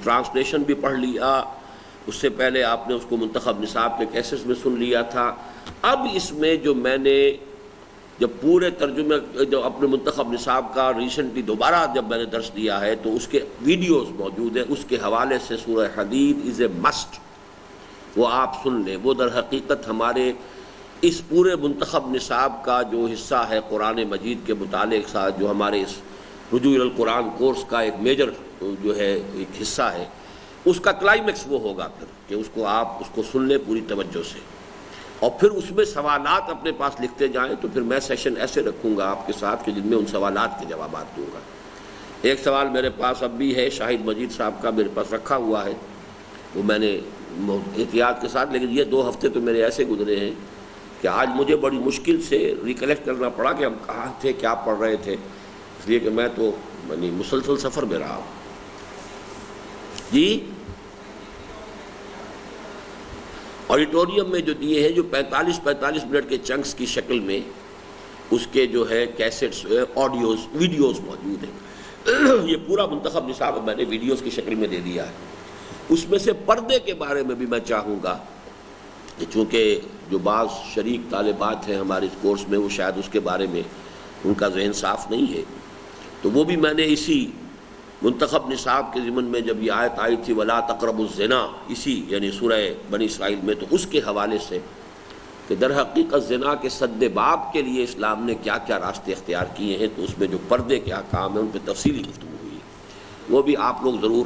ٹرانسلیشن بھی پڑھ لیا، اس سے پہلے آپ نے اس کو منتخب نصاب کے کیسز میں سن لیا تھا۔ اب اس میں جو میں نے جب پورے ترجمے جو اپنے منتخب نصاب کا ریسنٹلی دوبارہ جب میں نے درس دیا ہے تو اس کے ویڈیوز موجود ہیں، اس کے حوالے سے سورہ حدید از اے مسٹ، وہ آپ سن لیں۔ وہ در حقیقت ہمارے اس پورے منتخب نصاب کا جو حصہ ہے قرآن مجید کے مطالعے کے ساتھ، جو ہمارے اس رجوع القرآن کورس کا ایک میجر جو ہے ایک حصہ ہے، اس کا کلائمیکس وہ ہوگا پھر کہ اس کو آپ اس کو سن لیں پوری توجہ سے، اور پھر اس میں سوالات اپنے پاس لکھتے جائیں۔ تو پھر میں سیشن ایسے رکھوں گا آپ کے ساتھ کہ جن میں ان سوالات کے جوابات دوں گا۔ ایک سوال میرے پاس اب بھی ہے، شاہد مجید صاحب کا میرے پاس رکھا ہوا ہے، وہ میں نے احتیاط کے ساتھ، لیکن یہ 2 ہفتے تو میرے ایسے گزرے ہیں کہ آج مجھے بڑی مشکل سے ریکلیکٹ کرنا پڑا کہ ہم کہاں تھے، کیا پڑھ رہے تھے، اس لیے کہ میں تو مسلسل سفر میں رہا ہوں۔ جی آڈیٹوریم میں جو دیے ہیں، جو 45 منٹ کے چنکس کی شکل میں اس کے جو ہے کیسٹس، آڈیوز، ویڈیوز موجود ہیں۔ یہ پورا منتخب نصاب میں نے ویڈیوز کی شکل میں دے دیا ہے۔ اس میں سے پردے کے بارے میں بھی میں چاہوں گا کہ چونکہ جو بعض شریک طالبات ہیں ہمارے اس کورس میں، وہ شاید اس کے بارے میں ان کا ذہن صاف نہیں ہے، تو وہ بھی میں نے اسی منتخب نصاب کے ضمن میں جب یہ آیت آئی تھی وَلَا تَقْرَبُوا الزِّنَا، اسی یعنی سورہ بنی اسرائیل میں، تو اس کے حوالے سے کہ در حقیقت زنا کے سد باب کے لیے اسلام نے کیا کیا راستے اختیار کیے ہیں، تو اس میں جو پردے کے احکام ہیں ان پہ تفصیلی گفتگو ہوئی ہے، وہ بھی آپ لوگ ضرور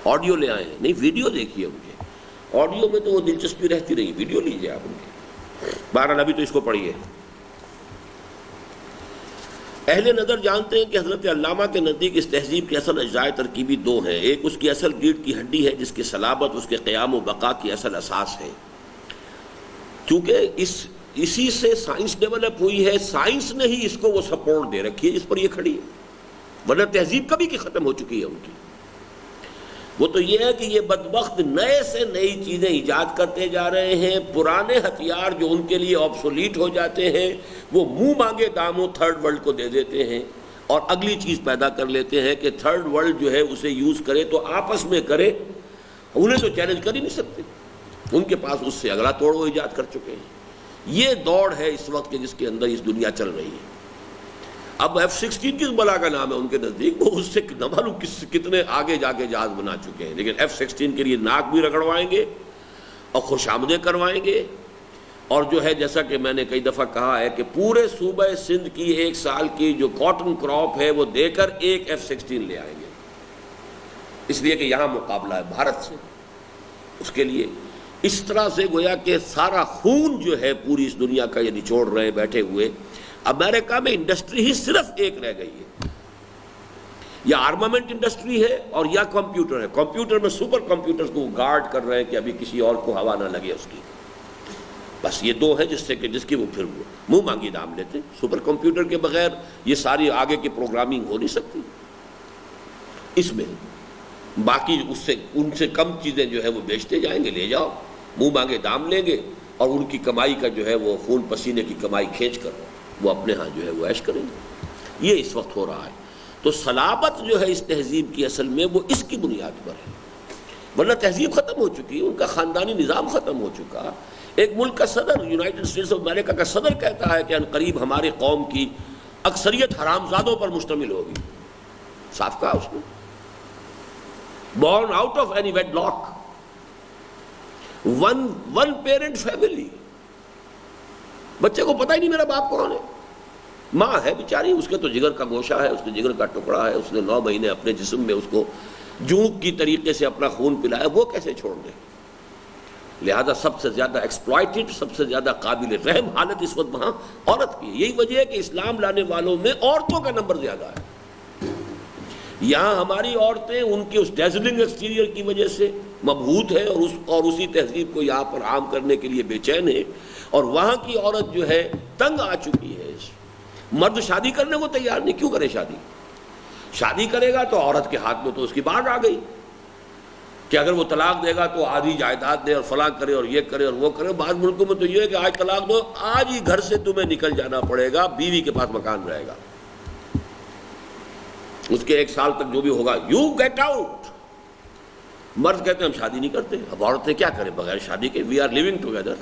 آڈیو لے آئے ہیں، نہیں ویڈیو دیکھیے ان کے، آڈیو میں تو وہ دلچسپی رہتی رہی، ویڈیو لیجیے آپ ان کے۔ بہرحال ابھی تو اس کو پڑھیے۔ اہل نظر جانتے ہیں کہ حضرت علامہ کے نزدیک اس تہذیب کے اصل اجزاء ترکیبی دو ہیں، ایک اس کی اصل ریڑھ کی ہڈی ہے جس کی صلابت اس کے قیام و بقا کی اصل اساس ہے، کیونکہ اسی سے سائنس ڈیولپ ہوئی ہے، سائنس نے ہی اس کو وہ سپورٹ دے رکھی ہے جس پر یہ کھڑی ہے، ورنہ تہذیب کبھی کی ختم ہو چکی ہے ان کی۔ وہ تو یہ ہے کہ یہ بدبخت نئے سے نئی چیزیں ایجاد کرتے جا رہے ہیں، پرانے ہتھیار جو ان کے لیے آبسولیٹ ہو جاتے ہیں وہ منہ مانگے داموں تھرڈ ورلڈ کو دے دیتے ہیں، اور اگلی چیز پیدا کر لیتے ہیں کہ تھرڈ ورلڈ جو ہے اسے یوز کرے تو آپس میں کرے، انہیں تو چیلنج کر ہی نہیں سکتے، ان کے پاس اس سے اگلا توڑ وہ ایجاد کر چکے ہیں۔ یہ دوڑ ہے اس وقت کے جس کے اندر اس دنیا چل رہی ہے۔ اب F-16 کس بلا کا نام ہے ان کے نزدیک، وہ اس سے نہ معلوم کتنے آگے جا کے جہاز بنا چکے ہیں، لیکن F-16 کے لیے ناک بھی رگڑوائیں گے اور خوش آمدیں کروائیں گے، اور جو ہے جیسا کہ میں نے کئی دفعہ کہا ہے کہ پورے صوبہ سندھ کی ایک سال کی جو کاٹن کراپ ہے وہ دے کر ایک F-16 لے آئیں گے، اس لیے کہ یہاں مقابلہ ہے بھارت سے، اس کے لیے اس طرح سے گویا کہ سارا خون جو ہے پوری اس دنیا کا یہ نچوڑ رہے بیٹھے ہوئے۔ امریکہ میں انڈسٹری ہی صرف ایک رہ گئی ہے، یا آرمامنٹ انڈسٹری ہے اور یا کمپیوٹر ہے، کمپیوٹر میں سپر کمپیوٹرز کو گارڈ کر رہے ہیں کہ ابھی کسی اور کو ہوا نہ لگے اس کی، بس یہ دو ہیں جس کی وہ پھر منہ مانگی دام لیتے۔ سپر کمپیوٹر کے بغیر یہ ساری آگے کی پروگرامنگ ہو نہیں سکتی، اس میں باقی ان سے کم چیزیں جو ہے وہ بیچتے جائیں گے، لے جاؤ، منہ مانگے دام لیں گے، اور ان کی کمائی کا جو ہے وہ خون پسینے کی کمائی کھینچ کر وہ اپنے ہاں جو ہے وہ عیش کریں گے۔ یہ اس وقت ہو رہا ہے، تو صلابت جو ہے اس تہذیب کی اصل میں وہ اس کی بنیاد پر ہے، ورنہ تہذیب ختم ہو چکی، ان کا خاندانی نظام ختم ہو چکا۔ ایک ملک کا صدر، یونائٹڈ اسٹیٹس آف امریکہ کا صدر کہتا ہے کہ عنقریب ہماری قوم کی اکثریت حرامزادوں پر مشتمل ہوگی، صاف کہا اس نے، born out of any wedlock, one parent family، بچے کو پتہ ہی نہیں میرا باپ کون ہے، ماں ہے بیچاری، اس کے تو جگر کا گوشہ ہے، اس کے جگر کا ٹکڑا ہے، اس نے 9 مہینے اپنے جسم میں اس کو جونک کی طریقے سے اپنا خون پلایا، وہ کیسے چھوڑ دے؟ لہذا سب سے زیادہ ایکسپلائٹڈ، سب سے زیادہ قابل رحم حالت اس وقت وہاں عورت کی ہے۔ یہی وجہ ہے کہ اسلام لانے والوں میں عورتوں کا نمبر زیادہ ہے۔ یہاں ہماری عورتیں ان کے اس ڈیزلنگ ایکسٹیریئر کی وجہ سے مبہوت ہے اور اسی تہذیب کو یہاں پر عام کرنے کے لیے بے چین ہے، اور وہاں کی عورت جو ہے تنگ آ چکی ہے، مرد شادی کرنے کو تیار نہیں، کیوں کرے شادی کرے گا تو عورت کے ہاتھ میں تو اس کی بانڈ آ گئی کہ اگر وہ طلاق دے گا تو آدھی جائیداد دے اور فلاں کرے اور یہ کرے اور وہ کرے۔ بعض ملکوں میں تو یہ ہے کہ آج طلاق دو، آج ہی گھر سے تمہیں نکل جانا پڑے گا، بیوی کے پاس مکان رہے گا، اس کے 1 سال تک جو بھی ہوگا یو گیٹ آؤٹ۔ مرد کہتے ہیں ہم شادی نہیں کرتے، اب عورتیں کیا کریں بغیر شادی کے، وی آر لیونگ ٹوگیدر،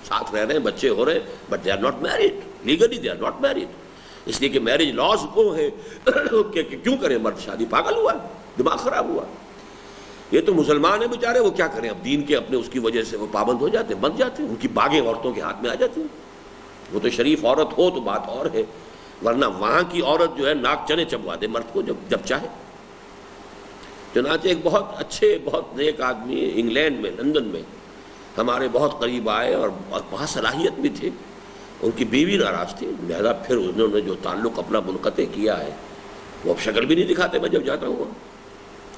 ساتھ رہ رہے ہیں، بچے ہو رہے ہیں، but they are not married, legally they are not married, اس لیے کہ میرج لاز وہ ہے کہ کیوں کریں مرد شادی، پاگل ہوا، دماغ خراب ہوا۔ یہ تو مسلمان ہیں بیچارے، وہ کیا کریں، اب دین کے اپنے اس کی وجہ سے وہ پابند ہو جاتے ہیں، بن جاتے ہیں، ان کی باغیں عورتوں کے ہاتھ میں آ جاتی ہیں۔ وہ تو شریف عورت ہو تو بات اور ہے، ورنہ وہاں کی عورت جو ہے ناک چنے چبوا دے مرد کو جب چاہے۔ چنانچہ ایک بہت اچھے بہت نیک آدمی انگلینڈ میں، لندن میں ہمارے بہت قریب آئے اور بہت صلاحیت بھی تھے، ان کی بیوی ناراض تھی، لہذا پھر انہوں نے جو تعلق اپنا منقطع کیا ہے وہ اب شکل بھی نہیں دکھاتے میں جب جاتا ہوں۔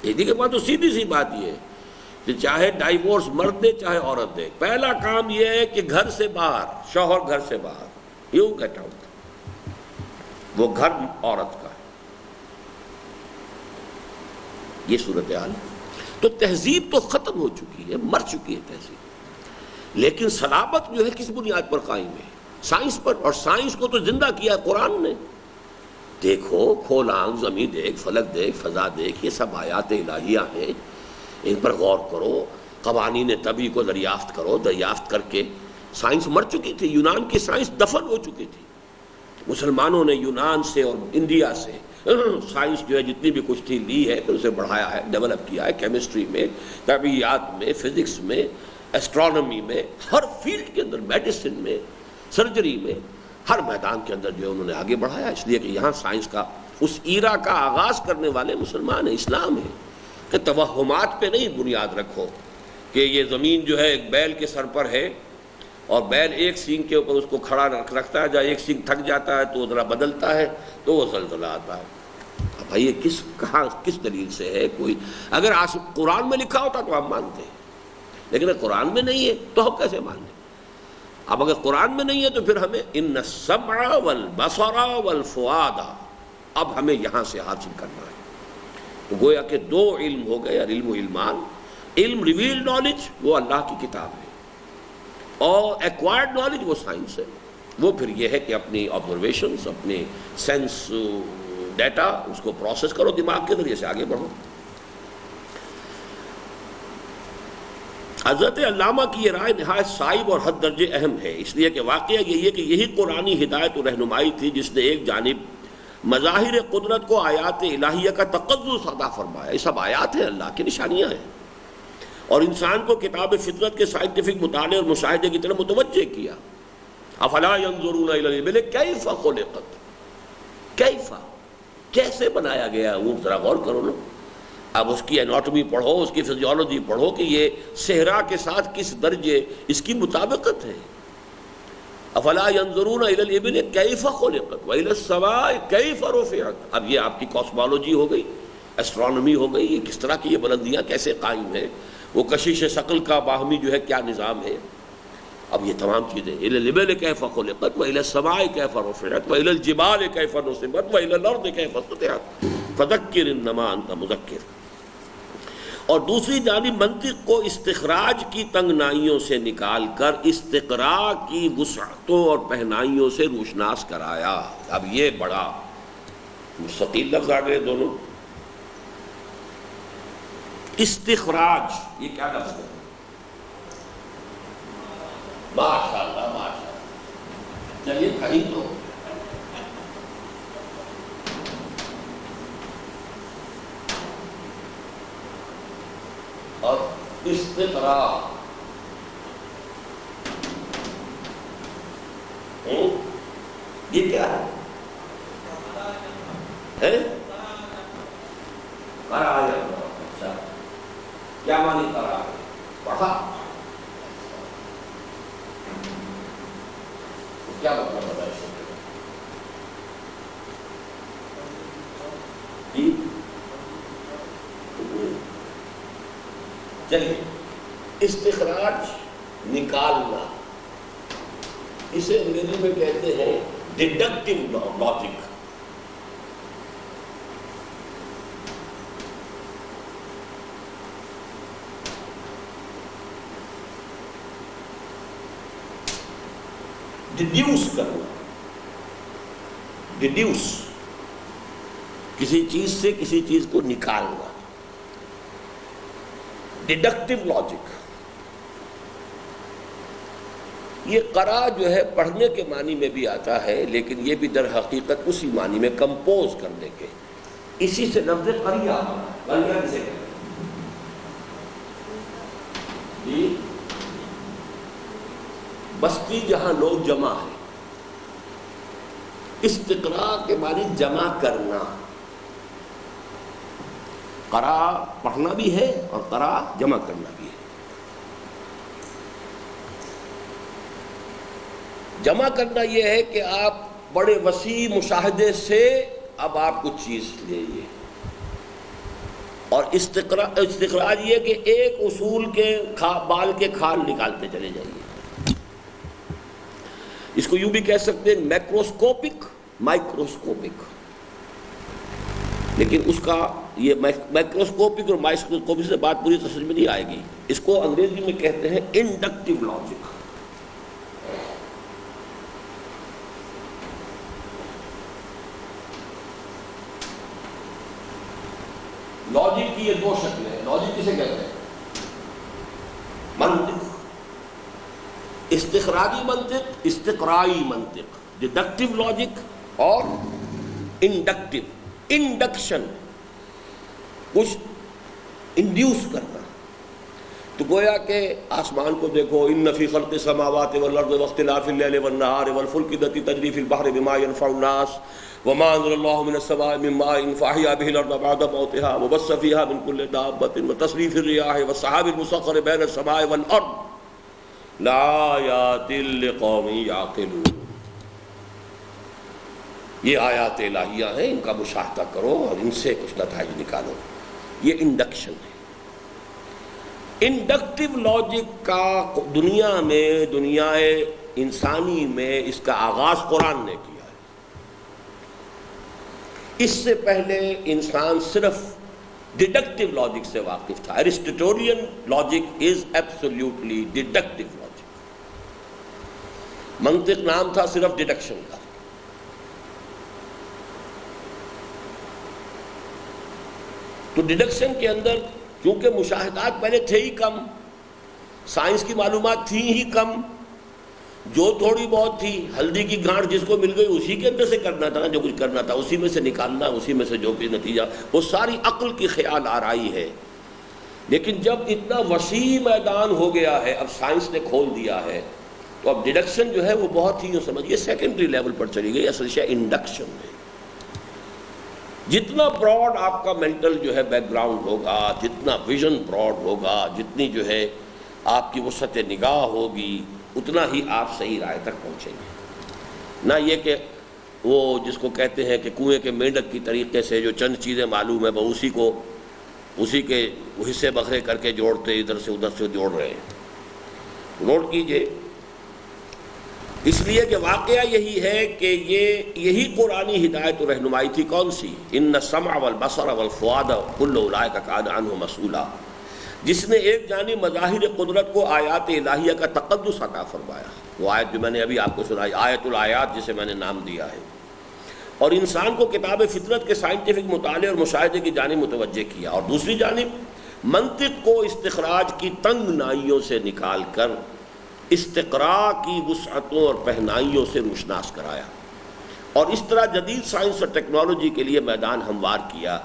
عیدی کے بعد تو سیدھی سی بات یہ ہے کہ چاہے ڈائیورس مرد دے چاہے عورت دے، پہلا کام یہ ہے کہ گھر سے باہر، شوہر گھر سے باہر، یو گیٹ آؤٹ، وہ گھر عورت کا ہے۔ یہ صورتحال ہے۔ تو تہذیب تو ختم ہو چکی ہے، مر چکی ہے تہذیب، لیکن صلابت جو ہے کس بنیاد پر قائم ہے؟ سائنس پر، اور سائنس کو تو زندہ کیا قرآن نے۔ دیکھو، کھول آنکھ، زمین دیکھ، فلک دیکھ، فضا دیکھ، یہ سب آیات الہیہ ہیں، ان پر غور کرو، قوانین طبی کو دریافت کرو، دریافت کر کے سائنس مر چکی تھی، یونان کی سائنس دفن ہو چکی تھی۔ مسلمانوں نے یونان سے اور انڈیا سے سائنس جو ہے جتنی بھی کچھ تھی لی ہے، پھر اسے بڑھایا ہے، ڈیولپ کیا ہے، کیمسٹری میں، طبیعیات میں، فزکس میں، ایسٹرونومی میں، ہر فیلڈ کے اندر، میڈیسن میں، سرجری میں، ہر میدان کے اندر جو ہے انہوں نے آگے بڑھایا، اس لیے کہ یہاں سائنس کا اس ایرا کا آغاز کرنے والے مسلمان ہیں، اسلام ہے، کہ توہمات پہ نہیں بنیاد رکھو کہ یہ زمین جو ہے ایک بیل کے سر پر ہے اور بیل ایک سینگ کے اوپر اس کو کھڑا رکھتا ہے، جب ایک سینگ تھک جاتا ہے تو ذرا بدلتا ہے تو وہ زلزلہ آتا ہے۔ اب بھائی یہ کس دلیل سے ہے؟ کوئی اگر قرآن میں لکھا ہوتا تو ہم مانتے ہیں، لیکن اگر قرآن میں نہیں ہے تو ہم کیسے مان لیں؟ اب اگر قرآن میں نہیں ہے تو پھر ہمیں ان السمع والبصر والفؤاد، اب ہمیں یہاں سے حاصل کرنا ہے۔ تو گویا کہ دو علم ہو گئے، علم و علمان۔ علم ریویل نالج وہ اللہ کی کتاب ہے، اور ایکوائرڈ نالج وہ سائنس ہے۔ وہ پھر یہ ہے کہ اپنی آبزرویشنز، اپنے سینس ڈیٹا اس کو پروسیس کرو، دماغ کے ذریعے سے آگے بڑھو۔ حضرت علامہ کی یہ رائے نہایت صائب اور حد درجے اہم ہے، اس لیے کہ واقعہ یہی ہے کہ یہی قرآنی ہدایت و رہنمائی تھی جس نے ایک جانب مظاہر قدرت کو آیات الہیہ کا تقدس عطا فرمایا، یہ سب آیات ہیں، اللہ کی نشانیاں ہیں، اور انسان کو کتاب فطرت کے سائنٹیفک مطالعے اور مشاہدے کی طرف متوجہ کیا۔ افلا ينظرون الى الابل كيف خلقت، کیف، کیسے بنایا گیا اونٹ، ذرا غور کرو نا۔ اب اس کی اناٹومی پڑھو، اس کی فزیولوجی پڑھو کہ یہ صحرا کے ساتھ کس درجے اس کی مطابقت ہے۔ افلا ينظرون الى الابل كيف خلقت والى السماء كيف رفعت، اب یہ آپ کی کاسمولوجی ہو گئی، ایسٹرونومی ہو گئی، یہ کس طرح کی یہ بلندیاں کیسے قائم ہیں، وہ کشش ثقل کا باہمی جو ہے کیا نظام ہے۔ اب یہ تمام چیزیں الى الابل كيف خلقت والى السماء كيف رفعت والى الجبال كيف نصبت والى الارض كيف سطحت فذكر انما انت مذکر۔ اور دوسری جانب منطق کو استخراج کی تنگنائیوں سے نکال کر استقراء کی وسعتوں اور پہنائیوں سے روشناس کرایا۔ اب یہ بڑا مستقل لفظ آ گئے دونوں۔ استخراج یہ کیا لفظ ہے؟ ماشاء اللہ ماشاء اللہ، چلیے کہیں تو اور استقراء یہ کیا ہے؟ اچھا کیا معنی قرار ہے؟ پڑھا کیا مطلب ہوتا ہے اس سے؟ چلیے استخراج نکالنا، اسے انگریزی میں کہتے ہیں ڈیڈکٹیو لاجک۔ ڈیڈیوس کرنا، ڈیڈیوس کسی چیز سے کسی چیز کو نکالنا، ڈیڈکٹیو لاجک۔ یہ قرا جو ہے پڑھنے کے معنی میں بھی آتا ہے، لیکن یہ بھی در حقیقت اسی معنی میں کمپوز کرنے کے، اسی سے لفظ قریہ، قریہ کسے کہتے ہیں؟ بستی جہاں لوگ جمع ہیں۔ استقراء کے معنی جمع کرنا، قرا پڑھنا بھی ہے اور قرا جمع کرنا بھی ہے۔ جمع کرنا یہ ہے کہ آپ بڑے وسیع مشاہدے سے اب آپ کچھ چیز لائیے، اور استخراج یہ کہ ایک اصول کے بال کے کھال نکالتے چلے جائیے۔ اس کو یوں بھی کہہ سکتے ہیں میکروسکوپک، مائکروسکوپک، لیکن اس کا یہ مائکروسکوپک اور مائکروسکوپک سے بات پوری سمجھ میں نہیں آئے گی۔ اس کو انگریزی میں کہتے ہیں انڈکٹیو لاجک۔ لاجک کی یہ دو شکلیں ہیں۔ لاجک کسے کہتے ہیں؟ منطق، استخراجی منطق، استقرائی منطق، ڈیڈکٹیو لاجک اور انڈکٹیو۔ انڈکشن کچھ انڈیوس کرنا، تو گویا کہ آسمان کو دیکھو، ان فی خلق السماوات والارض واختلاف اللیل والنہار والفلک التی تجری فی البحر بما ينفع الناس وما انزل اللہ من السماء من ماء فاحیا به الارض بعد موتها وبث فیہا من کل دابۃ وتصریف الریاح والسحاب المسخر بین السماء والارض لآیات لقوم یعقلون۔ یہ آیات الہیہ ہیں، ان کا مشاہدہ کرو اور ان سے کچھ نتائج نکالو۔ یہ انڈکشن ہے۔ انڈکٹیو لاجک کا دنیا میں، دنیا انسانی میں اس کا آغاز قرآن نے کیا ہے۔ اس سے پہلے انسان صرف ڈیڈکٹیو لاجک سے واقف تھا۔ Aristotelian logic is absolutely deductive logic. منطق نام تھا صرف ڈیڈکشن کا۔ تو ڈیڈکشن کے اندر کیونکہ مشاہدات پہلے تھے ہی کم، سائنس کی معلومات تھیں ہی کم، جو تھوڑی بہت تھی ہلدی کی گھاٹ جس کو مل گئی اسی کے اندر سے کرنا تھا، جو کچھ کرنا تھا اسی میں سے نکالنا، اسی میں سے جو بھی نتیجہ، وہ ساری عقل کی خیال آرائی ہے۔ لیکن جب اتنا وسیع میدان ہو گیا ہے، اب سائنس نے کھول دیا ہے، تو اب ڈیڈکشن جو ہے وہ بہت ہی سمجھیے سیکنڈری لیول پر چلی گئی۔ اصل شے انڈکشن ہے۔ جتنا براڈ آپ کا مینٹل جو ہے بیک گراؤنڈ ہوگا، جتنا ویژن براڈ ہوگا، جتنی جو ہے آپ کی وسعت نگاہ ہوگی، اتنا ہی آپ صحیح رائے تک پہنچیں گے۔ نہ یہ کہ وہ جس کو کہتے ہیں کہ کنویں کے مینڈک کی طریقے سے جو چند چیزیں معلوم ہے وہ اسی کے حصے بکھرے کر کے جوڑتے، ادھر سے ادھر سے جوڑ رہے ہیں۔ نوٹ کیجئے، اس لیے کہ واقعہ یہی ہے کہ یہی قرآنی ہدایت و رہنمائی تھی۔ کون سی؟ ان السمع والبصر والفؤاد کل اولئک کان عنہ مسئولا، جس نے ایک جانب مظاہر قدرت کو آیات الہیہ کا تقدس عطا فرمایا، وہ آیت جو میں نے ابھی آپ کو سنائی، آیت الآیات جسے میں نے نام دیا ہے، اور انسان کو کتاب فطرت کے سائنٹیفک مطالعے اور مشاہدے کی جانب متوجہ کیا، اور دوسری جانب منطق کو استخراج کی تنگ نائیوں سے نکال کر استقراء کی وسعتوں اور پہنائیوں سے روشناس کرایا، اور اس طرح جدید سائنس اور ٹیکنالوجی کے لیے میدان ہموار کیا۔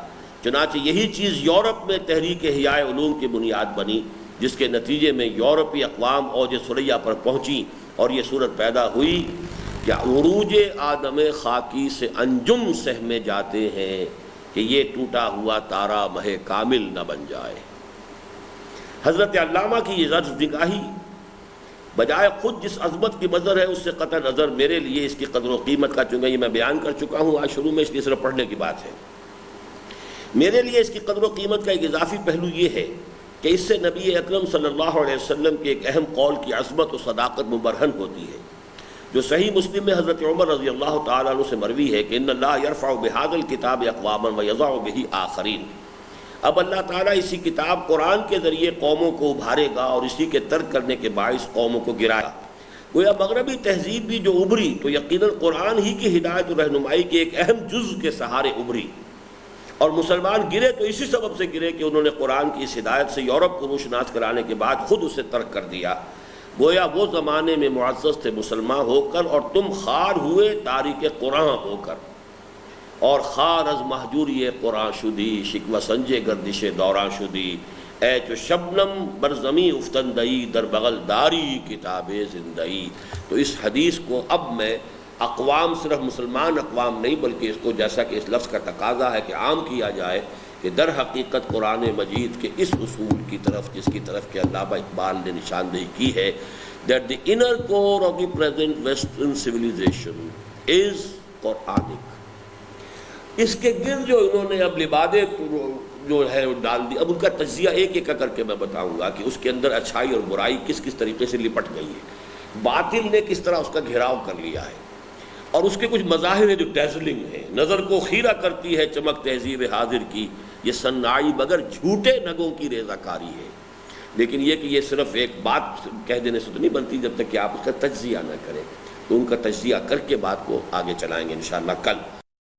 چنانچہ یہی چیز یورپ میں تحریک احیاء علوم کی بنیاد بنی، جس کے نتیجے میں یورپی اقوام اوج ثریا پر پہنچی، اور یہ صورت پیدا ہوئی کہ عروج آدم خاکی سے انجم سہمے جاتے ہیں کہ یہ ٹوٹا ہوا تارا مہ کامل نہ بن جائے۔ حضرت علامہ کی یہ زرد نگاہی بجائے خود جس عظمت کی مظہر ہے اس سے قطع نظر میرے لیے اس کی قدر و قیمت کا، چونکہ یہ میں بیان کر چکا ہوں آج شروع میں، اس لیے صرف پڑھنے کی بات ہے، میرے لیے اس کی قدر و قیمت کا ایک اضافی پہلو یہ ہے کہ اس سے نبی اکرم صلی اللہ علیہ وسلم کے ایک اہم قول کی عظمت و صداقت مبرہن ہوتی ہے، جو صحیح مسلم میں حضرت عمر رضی اللہ تعالیٰ عنہ سے مروی ہے کہ ان اللہ یرفع بہذا الکتاب اقواما ویضع بہ آخرین۔ اب اللہ تعالیٰ اسی کتاب قرآن کے ذریعے قوموں کو ابھارے گا اور اسی کے ترک کرنے کے باعث قوموں کو گرایا۔ گویا مغربی تہذیب بھی جو ابھری تو یقیناً قرآن ہی کی ہدایت و رہنمائی کے ایک اہم جز کے سہارے ابھری، اور مسلمان گرے تو اسی سبب سے گرے کہ انہوں نے قرآن کی اس ہدایت سے یورپ کو روشناس کرانے کے بعد خود اسے ترک کر دیا۔ گویا وہ زمانے میں معزز تھے مسلمان ہو کر، اور تم خوار ہوئے تارک قرآن ہو کر، اور خار از محجوری قرآن شدی، شکوہ سنجے گردش دوران شدی، اے چو شبنم بر زمیں افتندئی، در بغل داری کتاب زندئی۔ تو اس حدیث کو اب میں اقوام، صرف مسلمان اقوام نہیں بلکہ اس کو جیسا کہ اس لفظ کا تقاضا ہے کہ عام کیا جائے، کہ در حقیقت قرآن مجید کے اس اصول کی طرف جس کی طرف کہ علامہ اقبال نے نشاندہی کی ہے، that the inner core of the present western civilization is Quranic۔ اس کے گرد جو انہوں نے اب لبادے جو ہے ڈال دی، اب ان کا تجزیہ ایک ایک کر کے میں بتاؤں گا کہ اس کے اندر اچھائی اور برائی کس کس طریقے سے لپٹ گئی ہے، باطل نے کس طرح اس کا گھیراؤ کر لیا ہے، اور اس کے کچھ مظاہر ہیں جو ڈیزلنگ ہیں، نظر کو خیرہ کرتی ہے چمک تہذیب حاضر کی، یہ صناعی مگر جھوٹے نگوں کی ریزہ کاری ہے۔ لیکن یہ کہ یہ صرف ایک بات کہہ دینے سے تو نہیں بنتی جب تک کہ آپ اس کا تجزیہ نہ کریں، تو ان کا تجزیہ کر کے بات کو آگے چلائیں گے انشاءاللہ کل۔